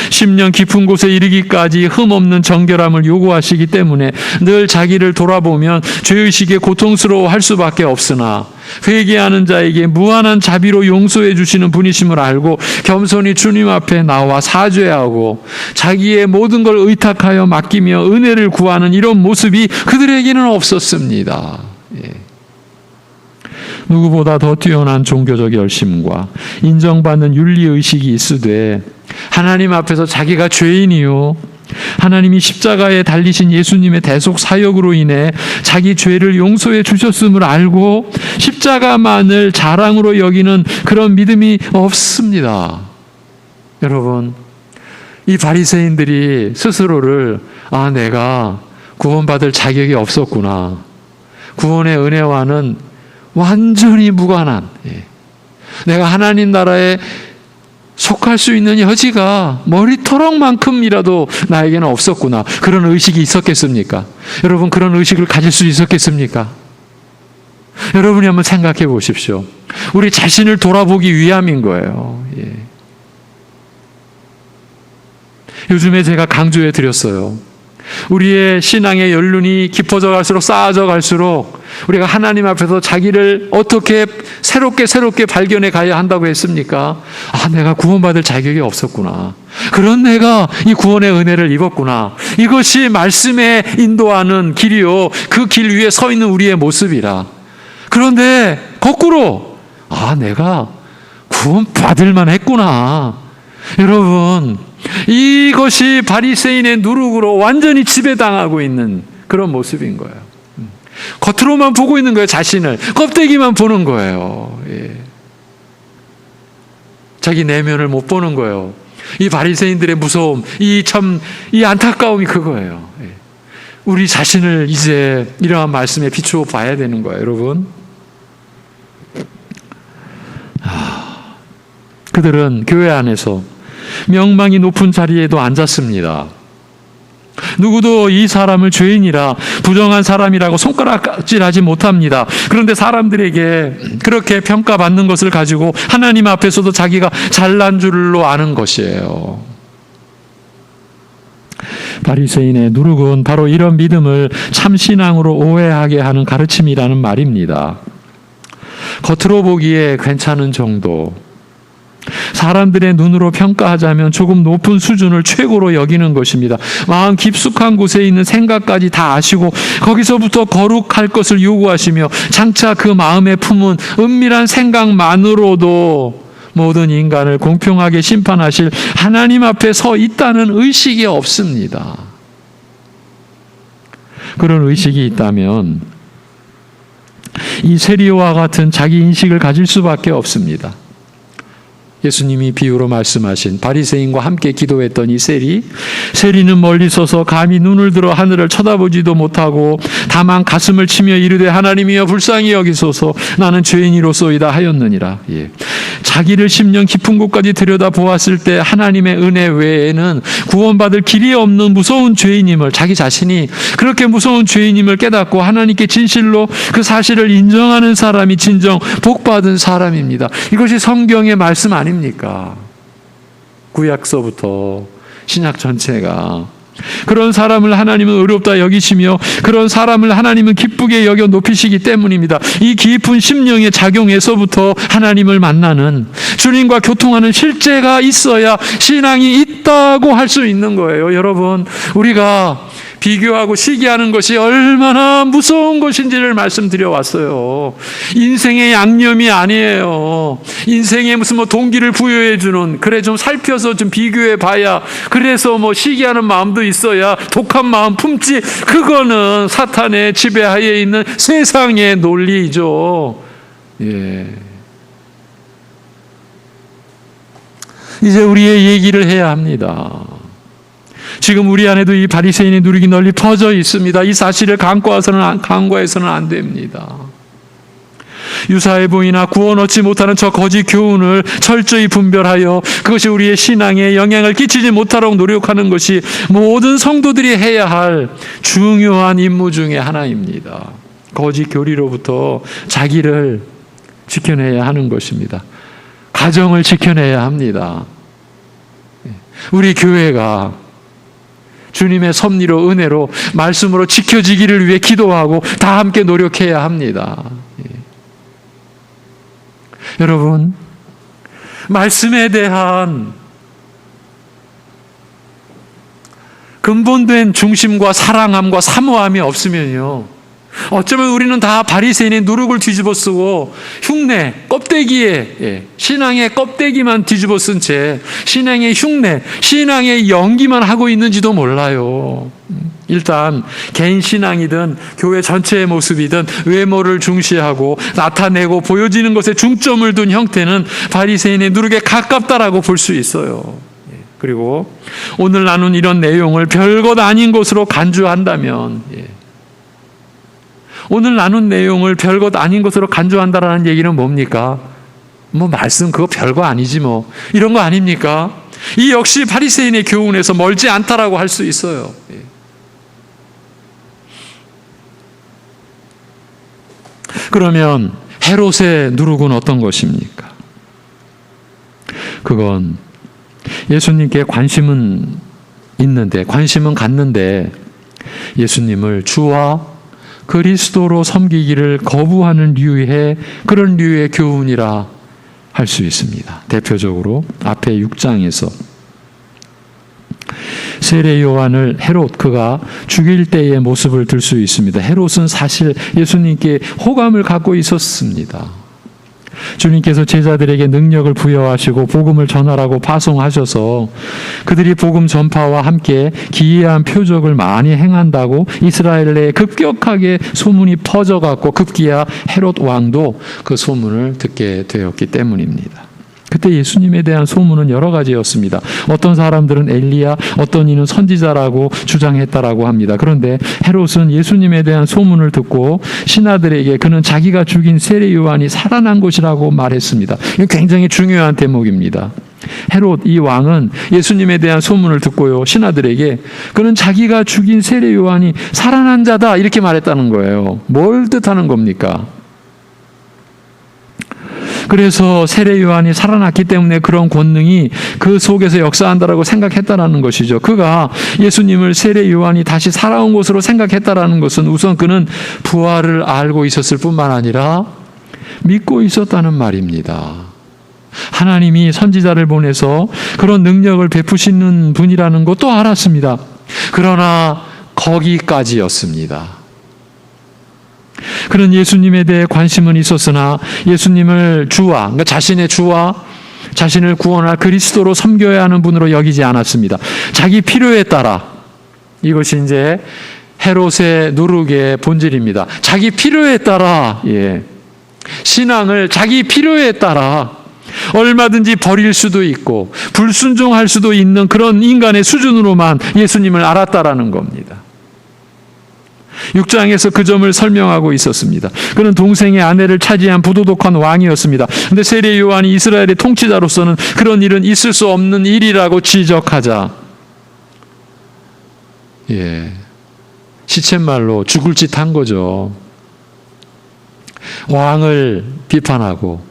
10년 깊은 곳에 이르기까지 흠없는 정결함을 요구하시기 때문에 늘 자기를 돌아보면 죄의식에 고통스러워할 수밖에 없으나 회개하는 자에게 무한한 자비로 용서해 주시는 분이심을 알고 겸손히 주님 앞에 나와 사죄하고 자기의 모든 걸 의탁하여 맡기며 은혜를 구하는 이런 모습이 그들에게는 없었습니다. 예. 누구보다 더 뛰어난 종교적 열심과 인정받는 윤리의식이 있으되 하나님 앞에서 자기가 죄인이요 하나님이 십자가에 달리신 예수님의 대속 사역으로 인해 자기 죄를 용서해 주셨음을 알고 십자가만을 자랑으로 여기는 그런 믿음이 없습니다. 여러분, 이 바리새인들이 스스로를 내가 구원받을 자격이 없었구나. 구원의 은혜와는 완전히 무관한, 내가 하나님 나라에 속할 수 있는 여지가 머리털럭만큼이라도 나에게는 없었구나. 그런 의식이 있었겠습니까? 여러분, 그런 의식을 가질 수 있었겠습니까? 여러분이 한번 생각해 보십시오. 우리 자신을 돌아보기 위함인 거예요. 예. 요즘에 제가 강조해 드렸어요. 우리의 신앙의 연륜이 깊어져 갈수록 쌓아져 갈수록 우리가 하나님 앞에서 자기를 어떻게 새롭게 발견해 가야 한다고 했습니까? 내가 구원받을 자격이 없었구나. 그런 내가 이 구원의 은혜를 입었구나. 이것이 말씀에 인도하는 길이요. 그 길 위에 서 있는 우리의 모습이라. 그런데 거꾸로 내가 구원받을 만했구나. 여러분, 이것이 바리새인의 누룩으로 완전히 지배당하고 있는 그런 모습인 거예요. 겉으로만 보고 있는 거예요. 자신을 껍데기만 보는 거예요. 예. 자기 내면을 못 보는 거예요. 이 바리새인들의 무서움, 이 안타까움이 그거예요. 예. 우리 자신을 이제 이러한 말씀에 비추어 봐야 되는 거예요, 여러분. 그들은 교회 안에서 명망이 높은 자리에도 앉았습니다. 누구도 이 사람을 죄인이라 부정한 사람이라고 손가락질하지 못합니다. 그런데 사람들에게 그렇게 평가받는 것을 가지고 하나님 앞에서도 자기가 잘난 줄로 아는 것이에요. 바리새인의 누룩은 바로 이런 믿음을 참신앙으로 오해하게 하는 가르침이라는 말입니다. 겉으로 보기에 괜찮은 정도, 사람들의 눈으로 평가하자면 조금 높은 수준을 최고로 여기는 것입니다. 마음 깊숙한 곳에 있는 생각까지 다 아시고 거기서부터 거룩할 것을 요구하시며 장차 그 마음에 품은 은밀한 생각만으로도 모든 인간을 공평하게 심판하실 하나님 앞에 서 있다는 의식이 없습니다. 그런 의식이 있다면 이 세리와 같은 자기 인식을 가질 수밖에 없습니다. 예수님이 비유로 말씀하신 바리새인과 함께 기도했던 이 세리는 멀리 서서 감히 눈을 들어 하늘을 쳐다보지도 못하고 다만 가슴을 치며 이르되 하나님이여 불쌍히 여기소서 나는 죄인이로소이다 하였느니라. 자기를 10년 깊은 곳까지 들여다보았을 때 하나님의 은혜 외에는 구원받을 길이 없는 무서운 죄인임을, 자기 자신이 그렇게 무서운 죄인임을 깨닫고 하나님께 진실로 그 사실을 인정하는 사람이 진정 복받은 사람입니다. 이것이 성경의 말씀 아닙니까? 구약서부터 신약 전체가 그런 사람을 하나님은 의롭다 여기시며 그런 사람을 하나님은 기쁘게 여겨 높이시기 때문입니다. 이 깊은 심령의 작용에서부터 하나님을 만나는, 주님과 교통하는 실제가 있어야 신앙이 있다고 할 수 있는 거예요. 여러분, 우리가 비교하고 시기하는 것이 얼마나 무서운 것인지를 말씀드려 왔어요. 인생의 양념이 아니에요. 인생에 무슨 동기를 부여해 주는, 그래 좀 살펴서 좀 비교해 봐야, 그래서 시기하는 마음도 있어야 독한 마음 품지. 그거는 사탄의 지배하에 있는 세상의 논리이죠. 이제 우리의 얘기를 해야 합니다. 지금 우리 안에도 이 바리새인의 누룩이 널리 퍼져 있습니다. 이 사실을 간과해서는 안 됩니다. 유사해 보이나 구원 얻지 못하는 저 거짓 교훈을 철저히 분별하여 그것이 우리의 신앙에 영향을 끼치지 못하도록 노력하는 것이 모든 성도들이 해야 할 중요한 임무 중에 하나입니다. 거짓 교리로부터 자기를 지켜내야 하는 것입니다. 가정을 지켜내야 합니다. 우리 교회가 주님의 섭리로, 은혜로, 말씀으로 지켜지기를 위해 기도하고 다 함께 노력해야 합니다. 여러분, 말씀에 대한 근본된 중심과 사랑함과 사모함이 없으면요, 어쩌면 우리는 다 바리새인의 누룩을 뒤집어 쓰고 흉내, 껍데기에, 신앙의 껍데기만 뒤집어 쓴 채 신앙의 흉내, 신앙의 연기만 하고 있는지도 몰라요. 일단 개인 신앙이든 교회 전체의 모습이든 외모를 중시하고 나타내고 보여지는 것에 중점을 둔 형태는 바리새인의 누룩에 가깝다라고 볼 수 있어요. 그리고 오늘 나눈 이런 내용을 별것 아닌 것으로 간주한다면, 오늘 나눈 내용을 별것 아닌 것으로 간주한다라는 얘기는 뭡니까? 말씀 그거 별거 아니지 이런 거 아닙니까? 이 역시 바리새인의 교훈에서 멀지 않다라고 할 수 있어요. 그러면 헤롯의 누룩은 어떤 것입니까? 그건 예수님께 관심은 갔는데 예수님을 주와 그리스도로 섬기기를 거부하는 그런 류의 교훈이라 할 수 있습니다. 대표적으로 앞에 6장에서 세례 요한을 그가 죽일 때의 모습을 들 수 있습니다. 헤롯은 사실 예수님께 호감을 갖고 있었습니다. 주님께서 제자들에게 능력을 부여하시고 복음을 전하라고 파송하셔서 그들이 복음 전파와 함께 기이한 표적을 많이 행한다고 이스라엘 내에 급격하게 소문이 퍼져갔고 급기야 헤롯 왕도 그 소문을 듣게 되었기 때문입니다. 그때 예수님에 대한 소문은 여러 가지였습니다. 어떤 사람들은 엘리야, 어떤 이는 선지자라고 주장했다라고 합니다. 그런데 헤롯은 예수님에 대한 소문을 듣고 신하들에게 그는 자기가 죽인 세례 요한이 살아난 것이라고 말했습니다. 이건 굉장히 중요한 대목입니다. 헤롯 이 왕은 예수님에 대한 소문을 듣고요, 신하들에게 그는 자기가 죽인 세례 요한이 살아난 자다 이렇게 말했다는 거예요. 뭘 뜻하는 겁니까? 그래서 세례 요한이 살아났기 때문에 그런 권능이 그 속에서 역사한다라고 생각했다라는 것이죠. 그가 예수님을 세례 요한이 다시 살아온 것으로 생각했다라는 것은 우선 그는 부활을 알고 있었을 뿐만 아니라 믿고 있었다는 말입니다. 하나님이 선지자를 보내서 그런 능력을 베푸시는 분이라는 것도 알았습니다. 그러나 거기까지였습니다. 그는 예수님에 대해 관심은 있었으나 예수님을 주와, 그러니까 자신의 주와 자신을 구원할 그리스도로 섬겨야 하는 분으로 여기지 않았습니다. 자기 필요에 따라, 이것이 이제 헤롯의 누룩의 본질입니다. 자기 필요에 따라, 신앙을 자기 필요에 따라 얼마든지 버릴 수도 있고 불순종할 수도 있는 그런 인간의 수준으로만 예수님을 알았다라는 겁니다. 6장에서 그 점을 설명하고 있었습니다. 그는 동생의 아내를 차지한 부도덕한 왕이었습니다. 그런데 세례 요한이 이스라엘의 통치자로서는 그런 일은 있을 수 없는 일이라고 지적하자, 시쳇말로 죽을 짓 한 거죠. 왕을 비판하고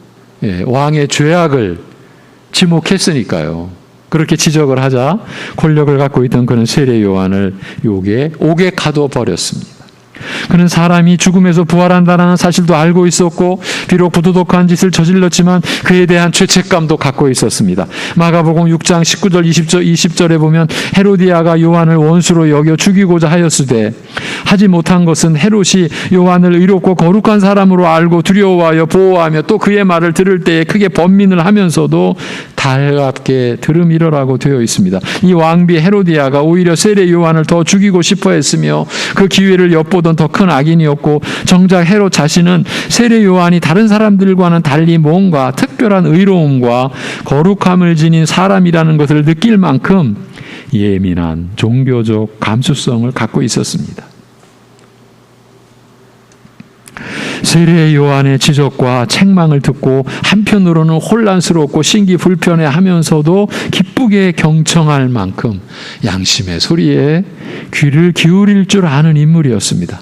왕의 죄악을 지목했으니까요. 그렇게 지적을 하자 권력을 갖고 있던 그는 세례 요한을 옥에 가둬버렸습니다. 그는 사람이 죽음에서 부활한다는 사실도 알고 있었고 비록 부도덕한 짓을 저질렀지만 그에 대한 죄책감도 갖고 있었습니다. 마가복음 6장 19절 20절에 보면 헤로디아가 요한을 원수로 여겨 죽이고자 하였으되 하지 못한 것은 헤롯이 요한을 의롭고 거룩한 사람으로 알고 두려워하여 보호하며 또 그의 말을 들을 때에 크게 번민을 하면서도 달갑게 들음이러라고 되어 있습니다. 이 왕비 헤로디아가 오히려 세례 요한을 더 죽이고 싶어 했으며 그 기회를 엿보던 더 큰 악인이었고, 정작 헤롯 자신은 세례 요한이 다른 사람들과는 달리 뭔가 특별한 의로움과 거룩함을 지닌 사람이라는 것을 느낄 만큼 예민한 종교적 감수성을 갖고 있었습니다. 세례 요한의 지적과 책망을 듣고 한편으로는 혼란스럽고 신기불편해하면서도 기쁘게 경청할 만큼 양심의 소리에 귀를 기울일 줄 아는 인물이었습니다.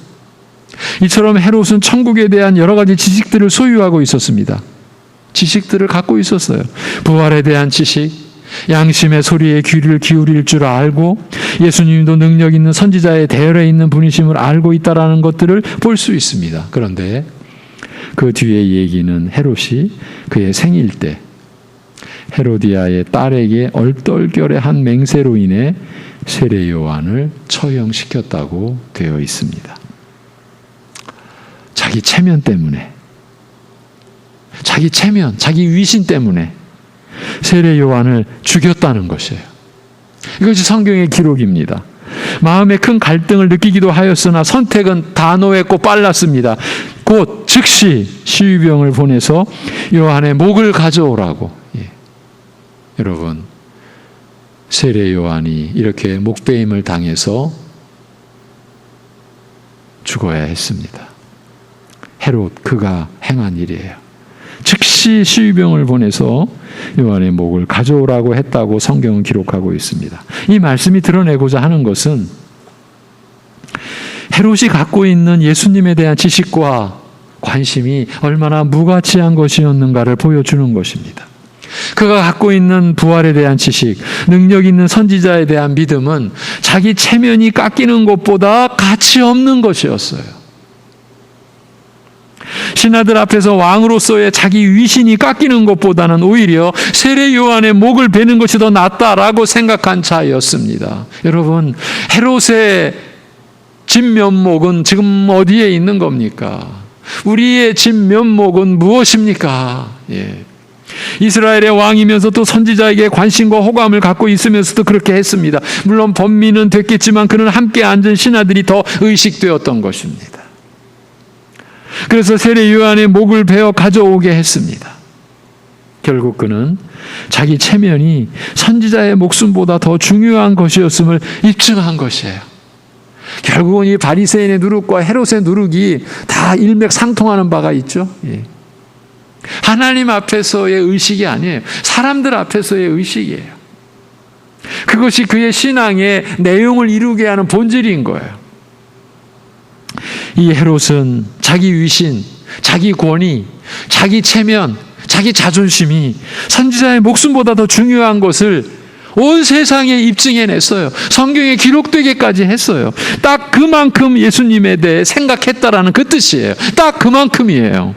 이처럼 헤롯은 천국에 대한 여러 가지 지식들을 소유하고 있었습니다. 지식들을 갖고 있었어요. 부활에 대한 지식, 양심의 소리에 귀를 기울일 줄 알고 예수님도 능력 있는 선지자의 대열에 있는 분이심을 알고 있다라는 것들을 볼 수 있습니다. 그런데 그 뒤에 얘기는 헤롯이 그의 생일 때 헤로디아의 딸에게 얼떨결에한 맹세로 인해 세례 요한을 처형시켰다고 되어 있습니다. 자기 체면 때문에, 자기 위신 때문에 세례 요한을 죽였다는 것이에요. 이것이 성경의 기록입니다. 마음에 큰 갈등을 느끼기도 하였으나 선택은 단호했고 빨랐습니다. 곧 즉시 시위병을 보내서 요한의 목을 가져오라고. 여러분, 세례 요한이 이렇게 목베임을 당해서 죽어야 했습니다. 헤롯 그가 행한 일이에요. 즉시 시위병을 보내서 요한의 목을 가져오라고 했다고 성경은 기록하고 있습니다. 이 말씀이 드러내고자 하는 것은 헤롯이 갖고 있는 예수님에 대한 지식과 관심이 얼마나 무가치한 것이었는가를 보여주는 것입니다. 그가 갖고 있는 부활에 대한 지식, 능력 있는 선지자에 대한 믿음은 자기 체면이 깎이는 것보다 가치 없는 것이었어요. 신하들 앞에서 왕으로서의 자기 위신이 깎이는 것보다는 오히려 세례 요한의 목을 베는 것이 더 낫다라고 생각한 자였습니다. 여러분, 헤롯의 진면목은 지금 어디에 있는 겁니까? 우리의 진면목은 무엇입니까? 이스라엘의 왕이면서 또 선지자에게 관심과 호감을 갖고 있으면서도 그렇게 했습니다. 물론 번민은 됐겠지만 그는 함께 앉은 신하들이 더 의식되었던 것입니다. 그래서 세례 요한의 목을 베어 가져오게 했습니다. 결국 그는 자기 체면이 선지자의 목숨보다 더 중요한 것이었음을 입증한 것이에요. 결국은 이 바리새인의 누룩과 헤롯의 누룩이 다 일맥상통하는 바가 있죠. 하나님 앞에서의 의식이 아니에요. 사람들 앞에서의 의식이에요. 그것이 그의 신앙의 내용을 이루게 하는 본질인 거예요. 이 헤롯은 자기 위신, 자기 권위, 자기 체면, 자기 자존심이 선지자의 목숨보다 더 중요한 것을 온 세상에 입증해냈어요. 성경에 기록되게까지 했어요. 딱 그만큼 예수님에 대해 생각했다라는 그 뜻이에요. 딱 그만큼이에요.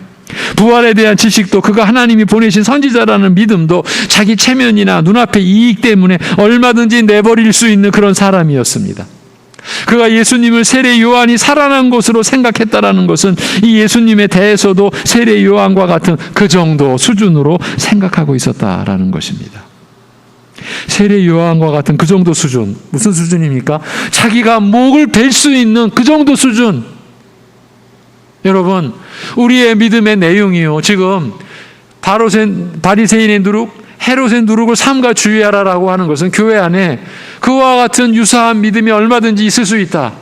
부활에 대한 지식도 그가 하나님이 보내신 선지자라는 믿음도 자기 체면이나 눈앞의 이익 때문에 얼마든지 내버릴 수 있는 그런 사람이었습니다. 그가 예수님을 세례 요한이 살아난 것으로 생각했다라는 것은 이 예수님에 대해서도 세례 요한과 같은 그 정도 수준으로 생각하고 있었다라는 것입니다. 세례 요한과 같은 그 정도 수준, 무슨 수준입니까? 자기가 목을 벨 수 있는 그 정도 수준. 여러분, 우리의 믿음의 내용이요, 지금 바리새인의 누룩, 헤롯의 누룩을 삼가 주의하라라고 하는 것은 교회 안에 그와 같은 유사한 믿음이 얼마든지 있을 수 있다.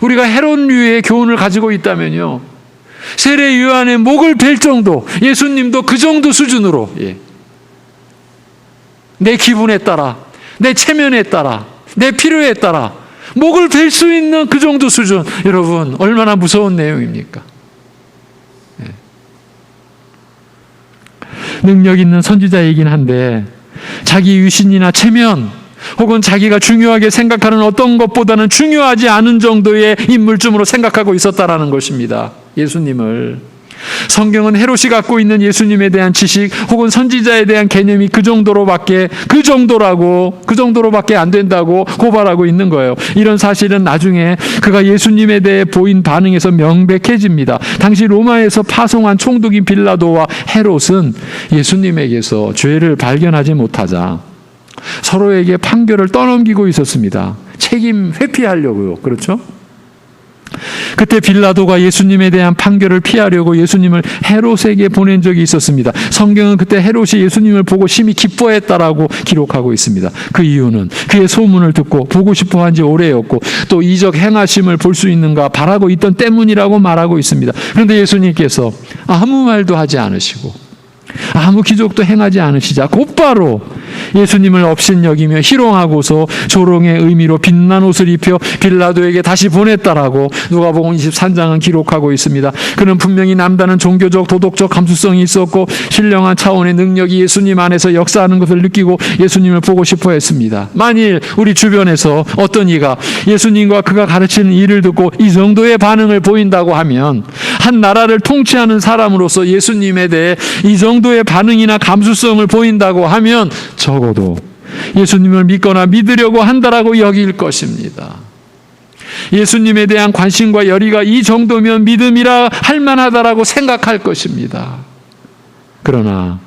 우리가 헤롯류의 교훈을 가지고 있다면요, 세례 요한의 목을 벨 정도, 예수님도 그 정도 수준으로, 내 기분에 따라, 내 체면에 따라, 내 필요에 따라 목을 벨 수 있는 그 정도 수준. 여러분, 얼마나 무서운 내용입니까? 능력 있는 선지자이긴 한데 자기 위신이나 체면 혹은 자기가 중요하게 생각하는 어떤 것보다는 중요하지 않은 정도의 인물쯤으로 생각하고 있었다라는 것입니다. 예수님을. 성경은 헤롯이 갖고 있는 예수님에 대한 지식 혹은 선지자에 대한 개념이 그 정도로밖에 안 된다고 고발하고 있는 거예요. 이런 사실은 나중에 그가 예수님에 대해 보인 반응에서 명백해집니다. 당시 로마에서 파송한 총독인 빌라도와 헤롯은 예수님에게서 죄를 발견하지 못하자 서로에게 판결을 떠넘기고 있었습니다. 책임 회피하려고요. 그렇죠? 그때 빌라도가 예수님에 대한 판결을 피하려고 예수님을 헤롯에게 보낸 적이 있었습니다. 성경은 그때 헤롯이 예수님을 보고 심히 기뻐했다라고 기록하고 있습니다. 그 이유는 그의 소문을 듣고 보고 싶어 한 지 오래였고 또 이적 행하심을 볼 수 있는가 바라고 있던 때문이라고 말하고 있습니다. 그런데 예수님께서 아무 말도 하지 않으시고 아무 기적도 행하지 않으시자 곧바로 예수님을 업신여기며 희롱하고서 조롱의 의미로 빛난 옷을 입혀 빌라도에게 다시 보냈다라고 누가복음 23장은 기록하고 있습니다. 그는 분명히 남다른 종교적 도덕적 감수성이 있었고 신령한 차원의 능력이 예수님 안에서 역사하는 것을 느끼고 예수님을 보고 싶어 했습니다. 만일 우리 주변에서 어떤 이가 예수님과 그가 가르치는 일을 듣고 이 정도의 반응을 보인다고 하면 한 나라를 통치하는 사람으로서 예수님에 대해 이 정도의 반응이나 감수성을 보인다고 하면 적어도 예수님을 믿거나 믿으려고 한다라고 여길 것입니다. 예수님에 대한 관심과 열의가 이 정도면 믿음이라 할 만하다라고 생각할 것입니다. 그러나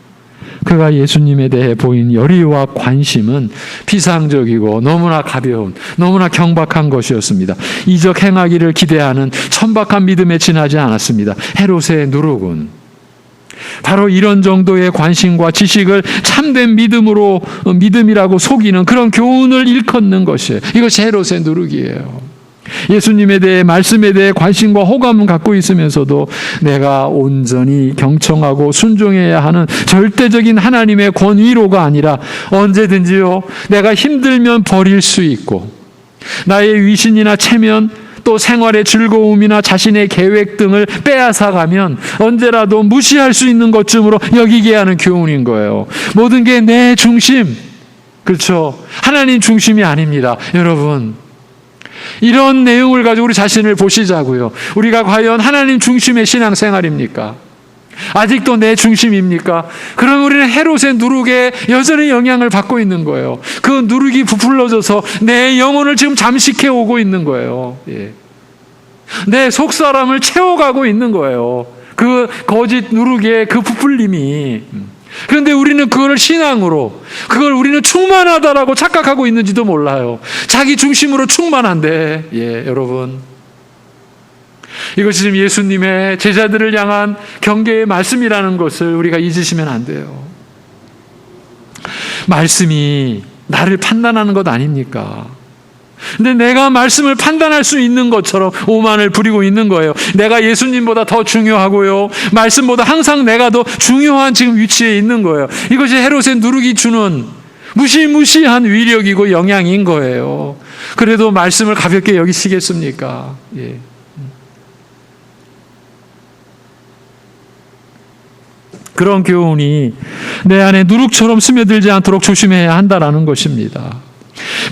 그가 예수님에 대해 보인 열의와 관심은 피상적이고 너무나 가벼운, 너무나 경박한 것이었습니다. 이적 행하기를 기대하는 천박한 믿음에 지나지 않았습니다. 헤롯의 누룩은 바로 이런 정도의 관심과 지식을 참된 믿음이라고 속이는 그런 교훈을 일컫는 것이에요. 이것이 헤롯의 누룩이에요. 예수님에 대해, 말씀에 대해 관심과 호감은 갖고 있으면서도 내가 온전히 경청하고 순종해야 하는 절대적인 하나님의 권위로가 아니라 언제든지요, 내가 힘들면 버릴 수 있고 나의 위신이나 체면 또 생활의 즐거움이나 자신의 계획 등을 빼앗아가면 언제라도 무시할 수 있는 것쯤으로 여기게 하는 교훈인 거예요. 모든 게 내 중심, 그렇죠? 하나님 중심이 아닙니다. 여러분, 이런 내용을 가지고 우리 자신을 보시자고요. 우리가 과연 하나님 중심의 신앙생활입니까? 아직도 내 중심입니까? 그럼 우리는 헤롯의 누룩에 여전히 영향을 받고 있는 거예요. 그 누룩이 부풀러져서 내 영혼을 지금 잠식해 오고 있는 거예요. 내 속사람을 채워가고 있는 거예요. 그 거짓 누룩의 그 부풀림이. 그런데 우리는 그걸 신앙으로, 그걸 우리는 충만하다라고 착각하고 있는지도 몰라요. 자기 중심으로 충만한데, 여러분. 이것이 지금 예수님의 제자들을 향한 경계의 말씀이라는 것을 우리가 잊으시면 안 돼요. 말씀이 나를 판단하는 것 아닙니까? 근데 내가 말씀을 판단할 수 있는 것처럼 오만을 부리고 있는 거예요. 내가 예수님보다 더 중요하고요. 말씀보다 항상 내가 더 중요한 지금 위치에 있는 거예요. 이것이 헤롯의 누룩이 주는 무시무시한 위력이고 영향인 거예요. 그래도 말씀을 가볍게 여기시겠습니까? 예. 그런 교훈이 내 안에 누룩처럼 스며들지 않도록 조심해야 한다라는 것입니다.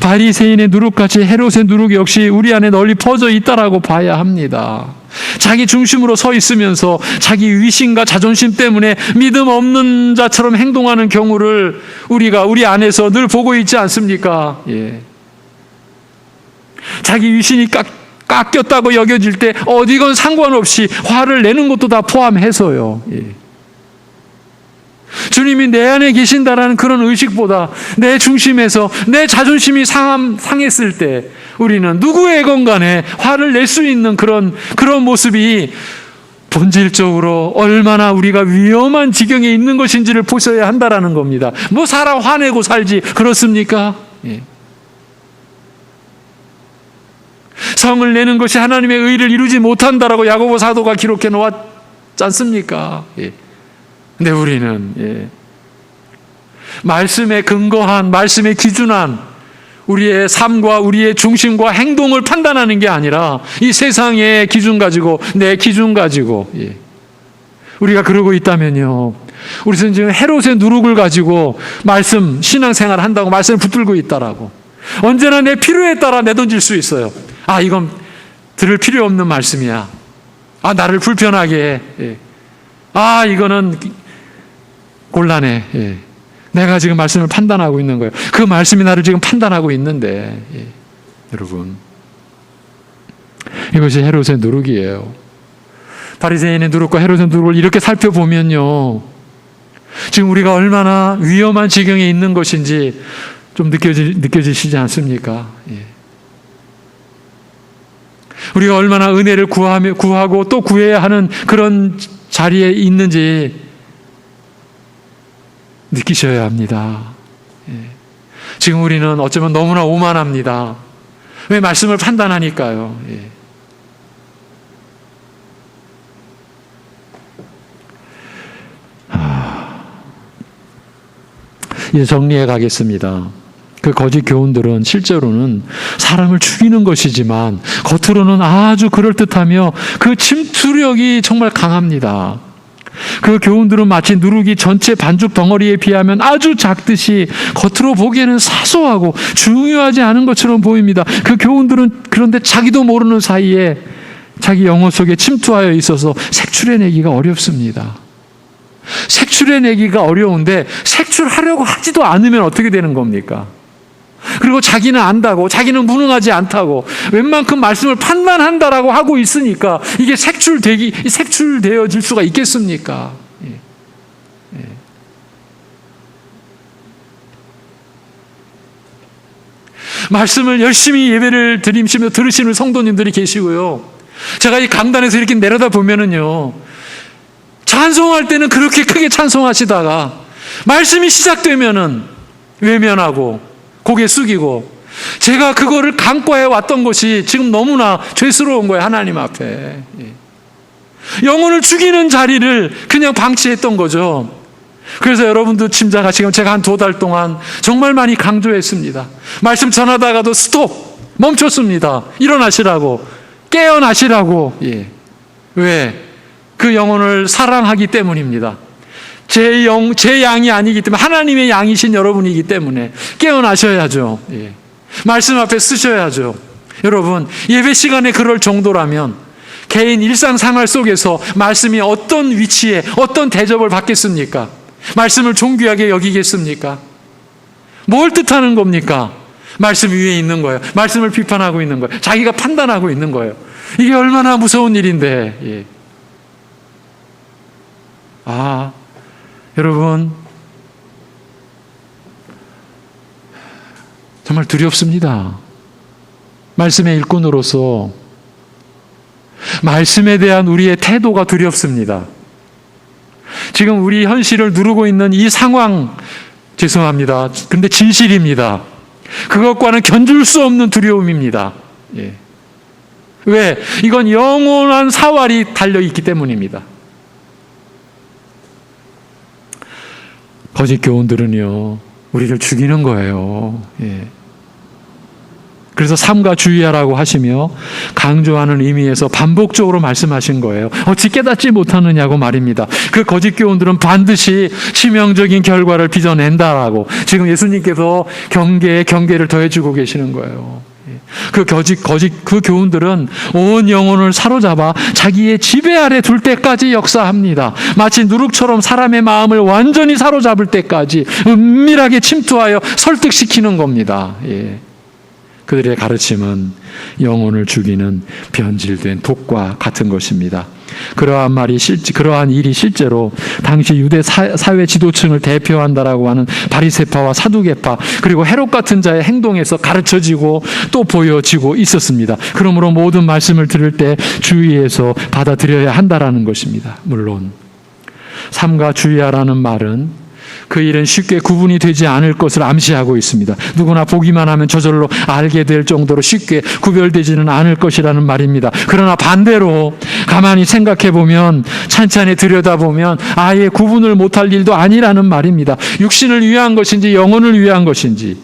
바리새인의 누룩같이 헤롯의 누룩 역시 우리 안에 널리 퍼져 있다라고 봐야 합니다. 자기 중심으로 서 있으면서 자기 위신과 자존심 때문에 믿음 없는 자처럼 행동하는 경우를 우리가 우리 안에서 늘 보고 있지 않습니까? 예. 자기 위신이 깎였다고 여겨질 때 어디건 상관없이 화를 내는 것도 다 포함해서요. 예. 주님이 내 안에 계신다라는 그런 의식보다 내 중심에서 내 자존심이 상했을 때 우리는 누구에건 간에 화를 낼 수 있는 그런 모습이 본질적으로 얼마나 우리가 위험한 지경에 있는 것인지를 보셔야 한다라는 겁니다. 뭐 사람 화내고 살지 그렇습니까? 예. 성을 내는 것이 하나님의 의를 이루지 못한다라고 야고보 사도가 기록해 놓았지 않습니까? 예. 근데 우리는 말씀에 근거한, 말씀에 기준한 우리의 삶과 우리의 중심과 행동을 판단하는 게 아니라 이 세상의 기준 가지고, 내 기준 가지고 우리가 그러고 있다면요, 우리는 지금 헤롯의 누룩을 가지고 말씀, 신앙생활을 한다고 말씀을 붙들고 있다라고 언제나 내 필요에 따라 내던질 수 있어요. 아, 이건 들을 필요 없는 말씀이야. 아, 나를 불편하게 해. 아, 이거는 곤란해. 예. 내가 지금 말씀을 판단하고 있는 거예요. 그 말씀이 나를 지금 판단하고 있는데, 여러분, 이것이 헤롯의 누룩이에요. 바리새인의 누룩과 헤롯의 누룩을 이렇게 살펴보면요, 지금 우리가 얼마나 위험한 지경에 있는 것인지 좀 느껴지시지 않습니까? 예. 우리가 얼마나 은혜를 구하고 또 구해야 하는 그런 자리에 있는지 느끼셔야 합니다. 예. 지금 우리는 어쩌면 너무나 오만합니다. 왜 말씀을 판단하니까요. 예. 이제 정리해 가겠습니다. 그 거짓 교훈들은 실제로는 사람을 죽이는 것이지만 겉으로는 아주 그럴듯하며 그 침투력이 정말 강합니다. 그 교훈들은 마치 누룩이 전체 반죽 덩어리에 비하면 아주 작듯이 겉으로 보기에는 사소하고 중요하지 않은 것처럼 보입니다. 그 교훈들은 그런데 자기도 모르는 사이에 자기 영혼 속에 침투하여 있어서 색출해내기가 어렵습니다. 색출해내기가 어려운데 색출하려고 하지도 않으면 어떻게 되는 겁니까? 그리고 자기는 안다고, 자기는 무능하지 않다고, 웬만큼 말씀을 판단한다라고 하고 있으니까 이게 색출되어질 수가 있겠습니까? 예. 말씀을 열심히 예배를 드리시며 들으시는 성도님들이 계시고요. 제가 이 강단에서 이렇게 내려다 보면은요, 찬송할 때는 그렇게 크게 찬송하시다가 말씀이 시작되면은 외면하고 고개 숙이고, 제가 그거를 간과해 왔던 것이 지금 너무나 죄스러운 거예요. 하나님 앞에. 영혼을 죽이는 자리를 그냥 방치했던 거죠. 그래서 여러분도 짐작하 지금 제가 한 2달 동안 정말 많이 강조했습니다. 말씀 전하다가도 스톱, 멈췄습니다. 일어나시라고, 깨어나시라고. 왜? 그 영혼을 사랑하기 때문입니다. 제 양이 아니기 때문에, 하나님의 양이신 여러분이기 때문에 깨어나셔야죠. 말씀 앞에 쓰셔야죠. 여러분, 예배 시간에 그럴 정도라면 개인 일상생활 속에서 말씀이 어떤 위치에 어떤 대접을 받겠습니까? 말씀을 존귀하게 여기겠습니까? 뭘 뜻하는 겁니까? 말씀 위에 있는 거예요. 말씀을 비판하고 있는 거예요. 자기가 판단하고 있는 거예요. 이게 얼마나 무서운 일인데. 여러분, 정말 두렵습니다. 말씀의 일꾼으로서 말씀에 대한 우리의 태도가 두렵습니다. 지금 우리 현실을 누르고 있는 이 상황, 죄송합니다. 근데 진실입니다. 그것과는 견줄 수 없는 두려움입니다. 예. 왜? 이건 영원한 사활이 달려있기 때문입니다. 거짓 교훈들은요, 우리를 죽이는 거예요. 예. 그래서 삼가 주의하라고 하시며 강조하는 의미에서 반복적으로 말씀하신 거예요. 어찌 깨닫지 못하느냐고 말입니다. 그 거짓 교훈들은 반드시 치명적인 결과를 빚어낸다라고 지금 예수님께서 경계에 경계를 더해주고 계시는 거예요. 그 그 교훈들은 온 영혼을 사로잡아 자기의 지배 아래 둘 때까지 역사합니다. 마치 누룩처럼 사람의 마음을 완전히 사로잡을 때까지 은밀하게 침투하여 설득시키는 겁니다. 예. 그들의 가르침은 영혼을 죽이는 변질된 독과 같은 것입니다. 그러한 일이 실제로 당시 유대 사회 지도층을 대표한다라고 하는 바리새파와 사두개파 그리고 헤롯 같은 자의 행동에서 가르쳐지고 또 보여지고 있었습니다. 그러므로 모든 말씀을 들을 때 주의해서 받아들여야 한다라는 것입니다. 물론 삼가 주의하라는 말은 그 일은 쉽게 구분이 되지 않을 것을 암시하고 있습니다. 누구나 보기만 하면 저절로 알게 될 정도로 쉽게 구별되지는 않을 것이라는 말입니다. 그러나 반대로 가만히 생각해 보면, 찬찬히 들여다보면 아예 구분을 못할 일도 아니라는 말입니다. 육신을 위한 것인지 영혼을 위한 것인지,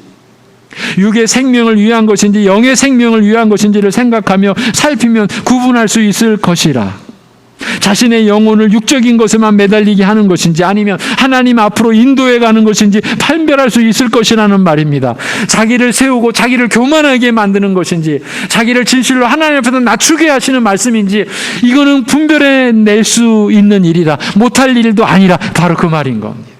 육의 생명을 위한 것인지 영의 생명을 위한 것인지를 생각하며 살피면 구분할 수 있을 것이라. 자신의 영혼을 육적인 것에만 매달리게 하는 것인지 아니면 하나님 앞으로 인도해 가는 것인지 판별할 수 있을 것이라는 말입니다. 자기를 세우고 자기를 교만하게 만드는 것인지 자기를 진실로 하나님 앞에서 낮추게 하시는 말씀인지 이거는 분별해 낼 수 있는 일이다. 못할 일도 아니라 바로 그 말인 겁니다.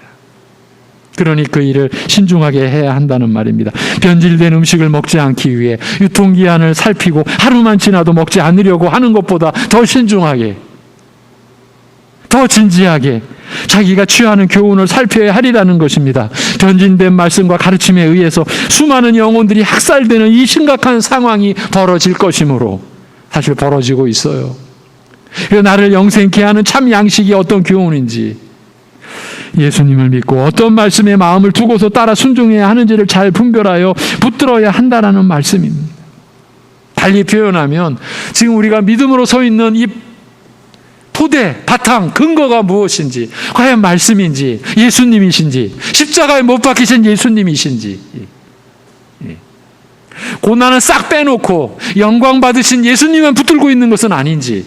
그러니 그 일을 신중하게 해야 한다는 말입니다. 변질된 음식을 먹지 않기 위해 유통기한을 살피고 하루만 지나도 먹지 않으려고 하는 것보다 더 신중하게, 더 진지하게 자기가 취하는 교훈을 살펴야 하리라는 것입니다. 변질된 말씀과 가르침에 의해서 수많은 영혼들이 학살되는 이 심각한 상황이 벌어질 것이므로 사실 벌어지고 있어요. 나를 영생케 하는 참 양식이 어떤 교훈인지, 예수님을 믿고 어떤 말씀에 마음을 두고서 따라 순종해야 하는지를 잘 분별하여 붙들어야 한다라는 말씀입니다. 달리 표현하면 지금 우리가 믿음으로 서 있는 이 토대, 바탕, 근거가 무엇인지, 과연 말씀인지, 예수님이신지, 십자가에 못 박히신 예수님이신지, 고난을 싹 빼놓고 영광 받으신 예수님만 붙들고 있는 것은 아닌지,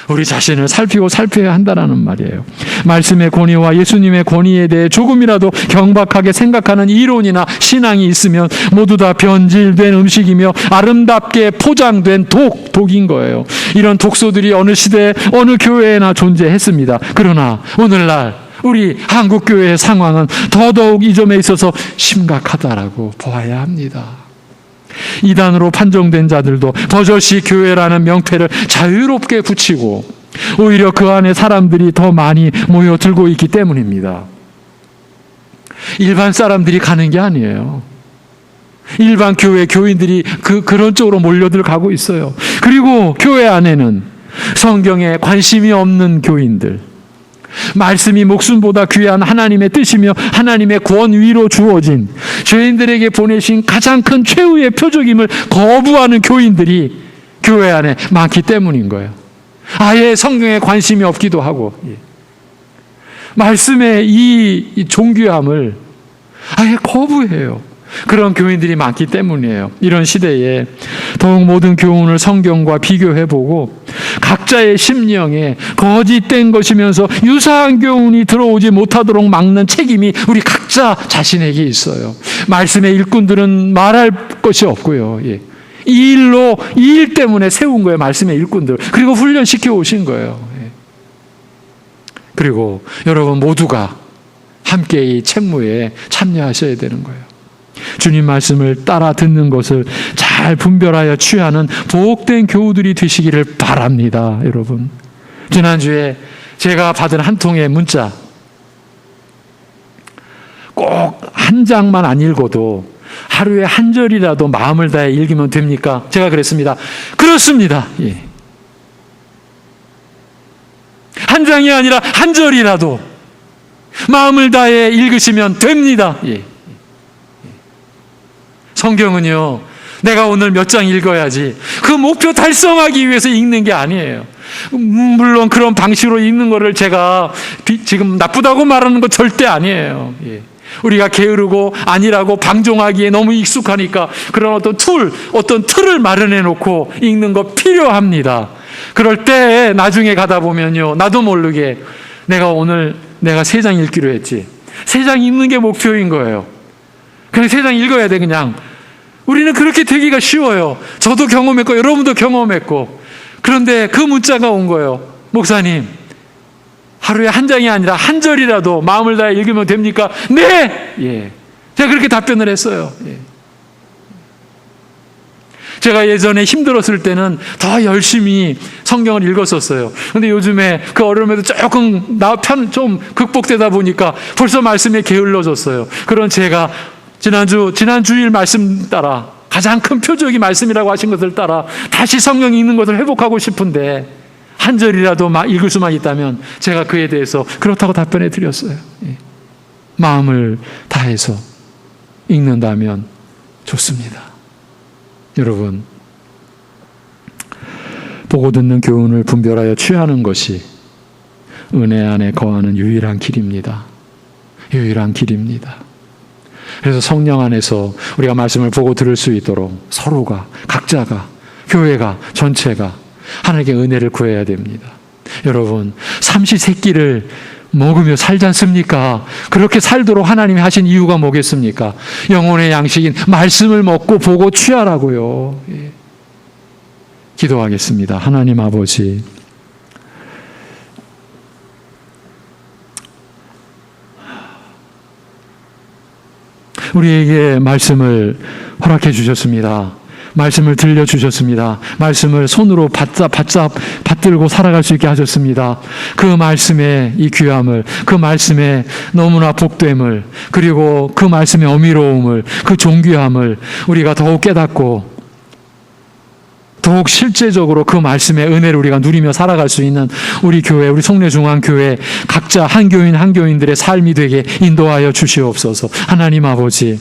우리 자신을 살펴야 한다는 말이에요. 말씀의 권위와 예수님의 권위에 대해 조금이라도 경박하게 생각하는 이론이나 신앙이 있으면 모두 다 변질된 음식이며 아름답게 포장된 독인 거예요. 이런 독소들이 어느 시대 어느 교회에나 존재했습니다. 그러나 오늘날 우리 한국교회의 상황은 더더욱 이 점에 있어서 심각하다라고 보아야 합니다. 이단으로 판정된 자들도 버젓이 교회라는 명패를 자유롭게 붙이고 오히려 그 안에 사람들이 더 많이 모여들고 있기 때문입니다. 일반 사람들이 가는 게 아니에요. 일반 교회 교인들이 그런 쪽으로 몰려들 가고 있어요. 그리고 교회 안에는 성경에 관심이 없는 교인들, 말씀이 목숨보다 귀한 하나님의 뜻이며 하나님의 권위로 주어진 죄인들에게 보내신 가장 큰 최후의 표적임을 거부하는 교인들이 교회 안에 많기 때문인 거예요. 아예 성경에 관심이 없기도 하고 말씀의 이 존귀함을 아예 거부해요. 그런 교인들이 많기 때문이에요. 이런 시대에 더욱 모든 교훈을 성경과 비교해보고 각자의 심령에 거짓된 것이면서 유사한 교훈이 들어오지 못하도록 막는 책임이 우리 각자 자신에게 있어요. 말씀의 일꾼들은 말할 것이 없고요. 이 일 때문에 세운 거예요. 말씀의 일꾼들. 그리고 훈련시켜 오신 거예요. 그리고 여러분 모두가 함께 이 책무에 참여하셔야 되는 거예요. 주님 말씀을 따라 듣는 것을 잘 분별하여 취하는 복된 교우들이 되시기를 바랍니다. 여러분, 지난주에 제가 받은 한 통의 문자, 꼭 한 장만 안 읽어도 하루에 한 절이라도 마음을 다해 읽으면 됩니까? 제가 그랬습니다. 그렇습니다. 한 장이 아니라 한 절이라도 마음을 다해 읽으시면 됩니다. 성경은요, 내가 오늘 몇 장 읽어야지 그 목표 달성하기 위해서 읽는 게 아니에요. 물론 그런 방식으로 읽는 거를 제가 지금 나쁘다고 말하는 거 절대 아니에요. 예. 우리가 게으르고 아니라고 방종하기에 너무 익숙하니까 그런 어떤 틀을 마련해 놓고 읽는 거 필요합니다. 그럴 때 나중에 가다 보면요, 나도 모르게 내가 3장 읽기로 했지. 3장 읽는 게 목표인 거예요. 그냥 3장 읽어야 돼, 그냥. 우리는 그렇게 되기가 쉬워요. 저도 경험했고 여러분도 경험했고. 그런데 그 문자가 온 거예요. 목사님, 하루에 한 장이 아니라 한 절이라도 마음을 다해 읽으면 됩니까? 네! 예. 제가 그렇게 답변을 했어요. 예. 제가 예전에 힘들었을 때는 더 열심히 성경을 읽었었어요. 그런데 요즘에 그 어려움에도 조금 좀 극복되다 보니까 벌써 말씀에 게을러졌어요. 그런 제가 지난주일 말씀 따라 가장 큰 표적이 말씀이라고 하신 것을 따라 다시 성경 읽는 것을 회복하고 싶은데 한 절이라도 읽을 수만 있다면 제가 그에 대해서 그렇다고 답변해 드렸어요. 예. 마음을 다해서 읽는다면 좋습니다. 여러분, 보고 듣는 교훈을 분별하여 취하는 것이 은혜 안에 거하는 유일한 길입니다. 유일한 길입니다. 그래서 성령 안에서 우리가 말씀을 보고 들을 수 있도록 서로가, 각자가, 교회가, 전체가 하나님께 은혜를 구해야 됩니다. 여러분, 삼시세끼를 먹으며 살지 않습니까? 그렇게 살도록 하나님이 하신 이유가 뭐겠습니까? 영혼의 양식인 말씀을 먹고 보고 취하라고요. 예. 기도하겠습니다. 하나님 아버지, 우리에게 말씀을 허락해 주셨습니다. 말씀을 들려주셨습니다. 말씀을 손으로 받들고 살아갈 수 있게 하셨습니다. 그 말씀의 이 귀함을, 그 말씀의 너무나 복됨을, 그리고 그 말씀의 어미로움을, 그 존귀함을 우리가 더욱 깨닫고 더욱 실제적으로 그 말씀의 은혜를 우리가 누리며 살아갈 수 있는 우리 교회, 우리 송내중앙교회 각자 한 교인들의 삶이 되게 인도하여 주시옵소서. 하나님 아버지,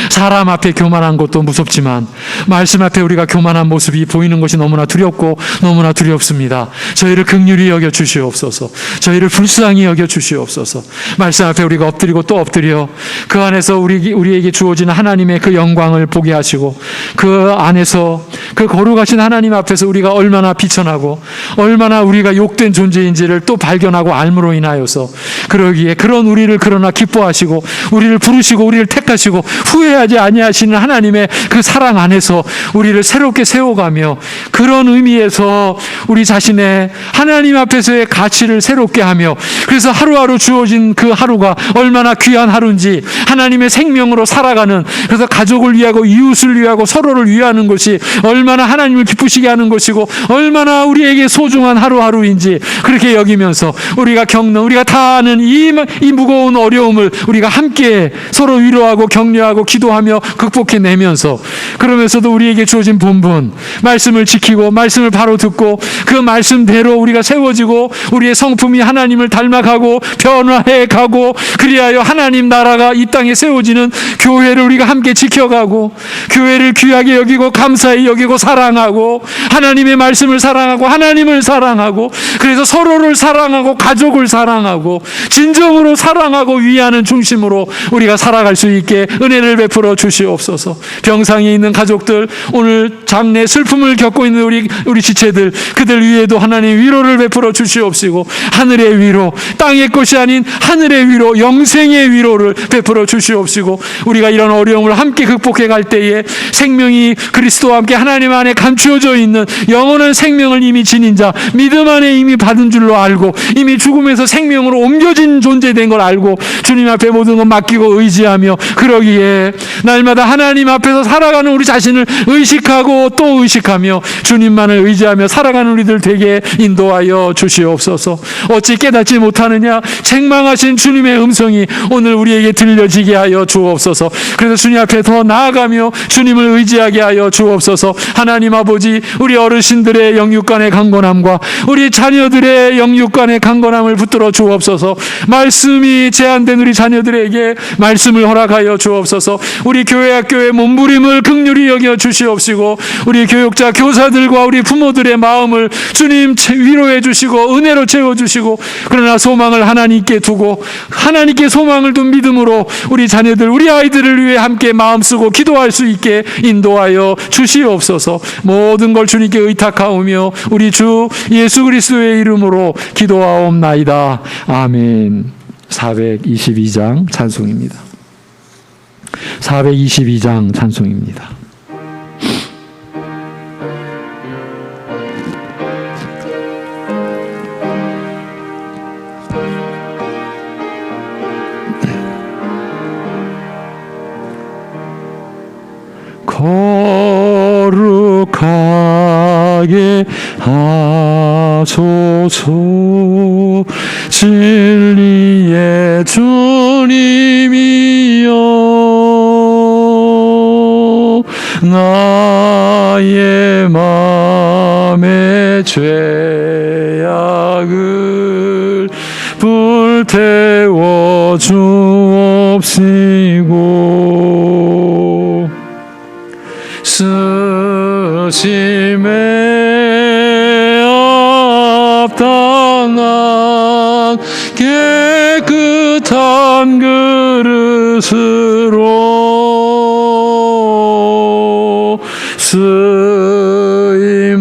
사람 앞에 교만한 것도 무섭지만 말씀 앞에 우리가 교만한 모습이 보이는 것이 너무나 두렵고 너무나 두렵습니다. 저희를 긍휼히 여겨 주시옵소서. 저희를 불쌍히 여겨 주시옵소서. 말씀 앞에 우리가 엎드리고 또 엎드려 그 안에서 우리에게 주어지는 하나님의 그 영광을 보게 하시고 그 안에서 그 거룩하신 하나님 앞에서 우리가 얼마나 비천하고 얼마나 우리가 욕된 존재인지를 또 발견하고 알므로 인하여서 그러기에 그런 우리를 그러나 기뻐하시고 우리를 부르시고 우리를 택하시고 후회하지 아니하시는 하나님의 그 사랑 안에서 우리를 새롭게 세워가며 그런 의미에서 우리 자신의 하나님 앞에서의 가치를 새롭게 하며 그래서 하루하루 주어진 그 하루가 얼마나 귀한 하루인지 하나님의 생명으로 살아가는 그래서 가족을 위하고 이웃을 위하고 서로를 위하는 것이 얼마나 하나님을 기쁘시게 하는 것이고 얼마나 우리에게 소중한 하루하루인지 그렇게 여기면서 우리가 겪는 우리가 다 아는 이 무거운 어려움을 우리가 함께 서로 위로하고 격려하고 기도하며 극복해내면서 그러면서도 우리에게 주어진 본분 말씀을 지키고 말씀을 바로 듣고 그 말씀대로 우리가 세워지고 우리의 성품이 하나님을 닮아가고 변화해가고 그리하여 하나님 나라가 이 땅에 세워지는 교회를 우리가 함께 지켜가고 교회를 귀하게 여기고 감사히 여기고 사랑하고 하나님의 말씀을 사랑하고 하나님을 사랑하고 그래서 서로를 사랑하고 가족을 사랑하고 진정으로 사랑하고 위하는 중심으로 우리가 살아갈 수 있게 은혜를 베풀어 주시옵소서. 병상에 있는 가족들 오늘 장래 슬픔을 겪고 있는 우리 지체들 그들 위에도 하나님 위로를 베풀어 주시옵시고 하늘의 위로 땅의 것이 아닌 하늘의 위로 영생의 위로를 베풀어 주시옵시고 우리가 이런 어려움을 함께 극복해 갈 때에 생명이 그리스도와 함께 하나님 안에 감추어져 있는 영원한 생명을 이미 지닌 자 믿음 안에 이미 받은 줄로 알고 이미 죽음에서 생명으로 옮겨진 존재된 걸 알고 주님 앞에 모든 것 맡기고 의지하며 그러기에 날마다 하나님 앞에서 살아가는 우리 자신을 의식하고 또 의식하며 주님만을 의지하며 살아가는 우리들 되게 인도하여 주시옵소서. 어찌 깨닫지 못하느냐 책망하신 주님의 음성이 오늘 우리에게 들려지게 하여 주옵소서. 그래서 주님 앞에 더 나아가며 주님을 의지하게 하여 주옵소서. 하나님 아버지 우리 어르신들의 영육간의 강건함과 우리 자녀들의 영육간의 강건함을 붙들어 주옵소서. 말씀이 제한된 우리 자녀들에게 말씀을 허락하여 주옵소서. 주시옵소서. 우리 교회 학교의 몸부림을 긍휼히 여겨 주시옵시고 우리 교육자 교사들과 우리 부모들의 마음을 주님 위로해 주시고 은혜로 채워 주시고 그러나 소망을 하나님께 두고 하나님께 소망을 둔 믿음으로 우리 자녀들 우리 아이들을 위해 함께 마음 쓰고 기도할 수 있게 인도하여 주시옵소서. 모든 걸 주님께 의탁하오며 우리 주 예수 그리스도의 이름으로 기도하옵나이다. 아멘. 422장 찬송입니다. 422장 찬송입니다. 거룩하게 하소서. 진리의 주님이여 나의 맘의 죄악을 불태워 주옵시고 쓰심에 합당한 깨끗한 그릇으로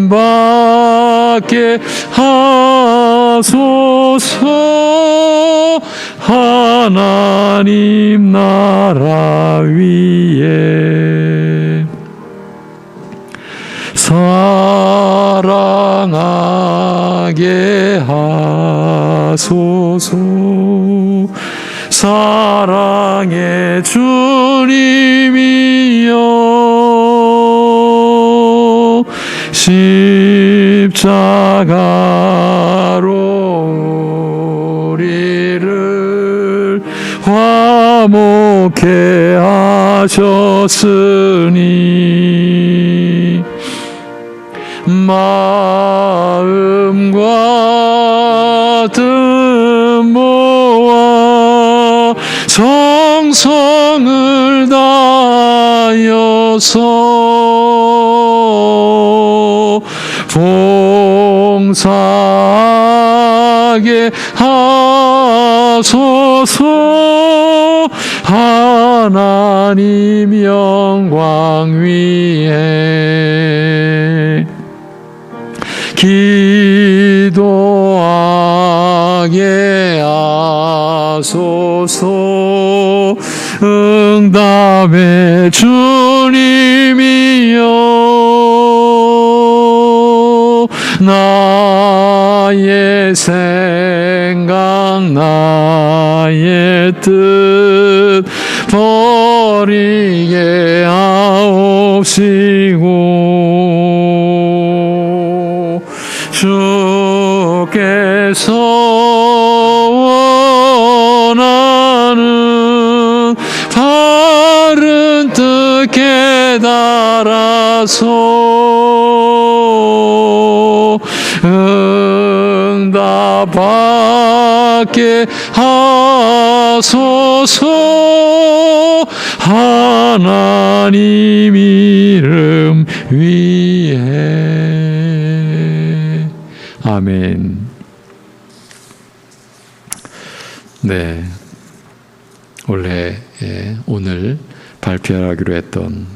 쓰임받게 하소서. 하나님 나라 위에 사랑하게 하소서. 사랑의 주님이여 십자가로 우리를 화목해 하셨으니 마음과 뜻 모아 정성을 다하여서 봉사하게 하소서. 하나님 영광 위에 기도하게 하소서. 응답의 주님이여 나의 생각 나의 뜻 버리게 하옵시고 주께서 원하는 바른 뜻 깨달아서 응답받게 하소서. 하나님 이름 위에 아멘. 네, 원래 오늘 발표하기로 했던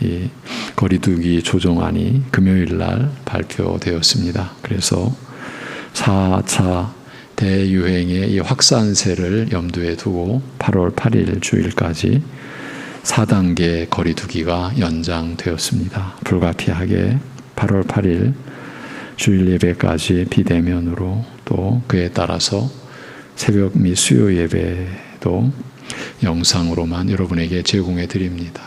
이 거리두기 조정안이 금요일 날 발표되었습니다. 그래서 4차 대유행의 이 확산세를 염두에 두고 8월 8일 주일까지 4단계 거리두기가 연장되었습니다. 불가피하게 8월 8일 주일 예배까지 비대면으로 또 그에 따라서 새벽 및 수요 예배도 영상으로만 여러분에게 제공해 드립니다.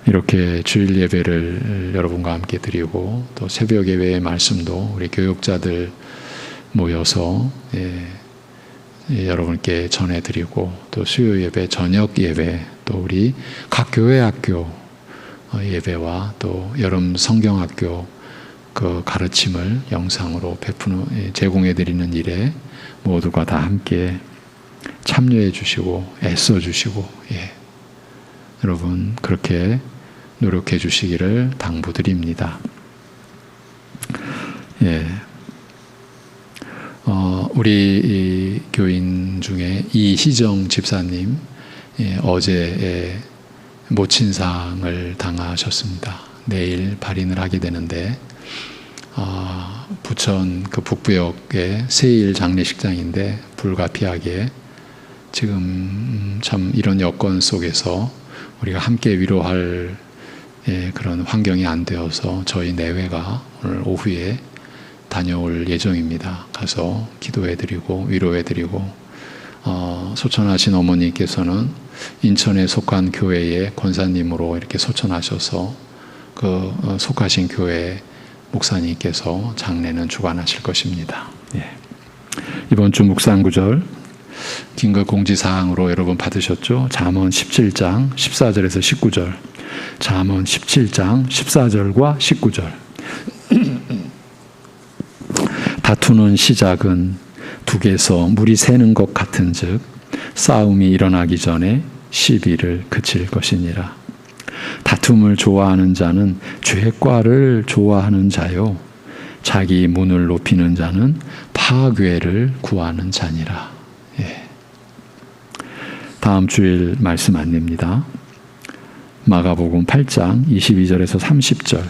이렇게 주일 예배를 여러분과 함께 드리고 또 새벽 예배의 말씀도 우리 교육자들 모여서 여러분께 전해드리고 또 수요 예배, 저녁 예배, 또 우리 각 교회 학교 예배와 또 여름 성경학교 그 가르침을 영상으로 제공해드리는 일에 모두가 다 함께 참여해 주시고 애써 주시고 여러분 그렇게 노력해 주시기를 당부드립니다. 우리 이 교인 중에 이희정 집사님 어제 모친상을 당하셨습니다. 내일 발인을 하게 되는데 부천 그 북부역의 세일 장례식장인데 불가피하게 지금 참 이런 여건 속에서 우리가 함께 위로할 그런 환경이 안 되어서 저희 내외가 오늘 오후에 다녀올 예정입니다. 가서 기도해드리고 위로해드리고 소천하신 어머니께서는 인천에 속한 교회의 권사님으로 이렇게 소천하셔서 그 속하신 교회 목사님께서 장례는 주관하실 것입니다. 이번 주 묵상구절 긴급 공지사항으로 여러분 받으셨죠? 잠언 17장 14절에서 19절 잠언 17장 14절과 19절 다투는 시작은 둑에서 물이 새는 것 같은즉 싸움이 일어나기 전에 시비를 그칠 것이니라. 다툼을 좋아하는 자는 죄과를 좋아하는 자요 자기 문을 높이는 자는 파괴를 구하는 자니라. 다음 주일 말씀 안내입니다. 마가복음 8장 22절에서 30절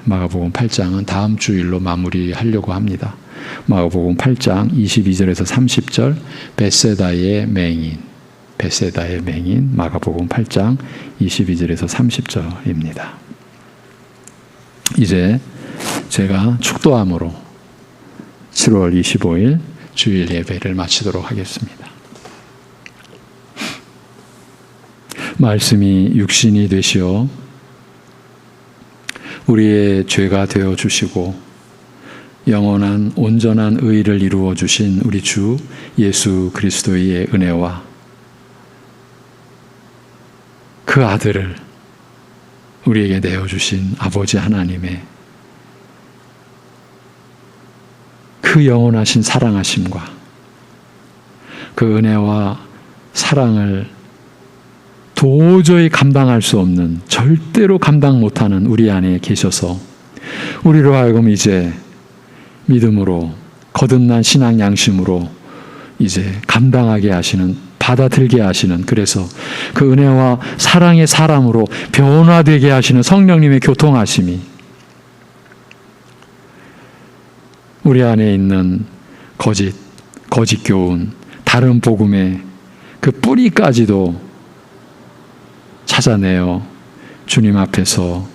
마가복음 8장은 다음 주일로 마무리하려고 합니다. 마가복음 8장 22절에서 30절 벳세다의 맹인 마가복음 8장 22절에서 30절입니다. 이제 제가 축도함으로 7월 25일 주일 예배를 마치도록 하겠습니다. 말씀이 육신이 되시어 우리의 죄가 되어 주시고 영원한 온전한 의를 이루어 주신 우리 주 예수 그리스도의 은혜와 그 아들을 우리에게 내어주신 아버지 하나님의 그 영원하신 사랑하심과 그 은혜와 사랑을 도저히 감당할 수 없는, 절대로 감당 못하는 우리 안에 계셔서 우리로 하여금 이제 믿음으로 거듭난 신앙 양심으로 이제 감당하게 하시는, 받아들게 하시는, 그래서 그 은혜와 사랑의 사람으로 변화되게 하시는 성령님의 교통하심이 우리 안에 있는 거짓 교훈, 다른 복음의 그 뿌리까지도 찾아내어 주님 앞에서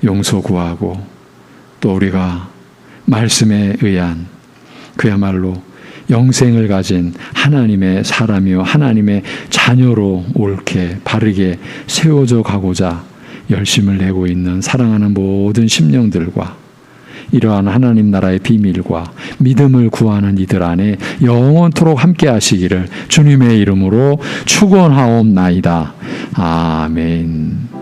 용서 구하고 또 우리가 말씀에 의한 그야말로 영생을 가진 하나님의 사람이요 하나님의 자녀로 옳게 바르게 세워져 가고자 열심을 내고 있는 사랑하는 모든 심령들과 이러한 하나님 나라의 비밀과 믿음을 구하는 이들 안에 영원토록 함께 하시기를 주님의 이름으로 축원하옵나이다. 아멘.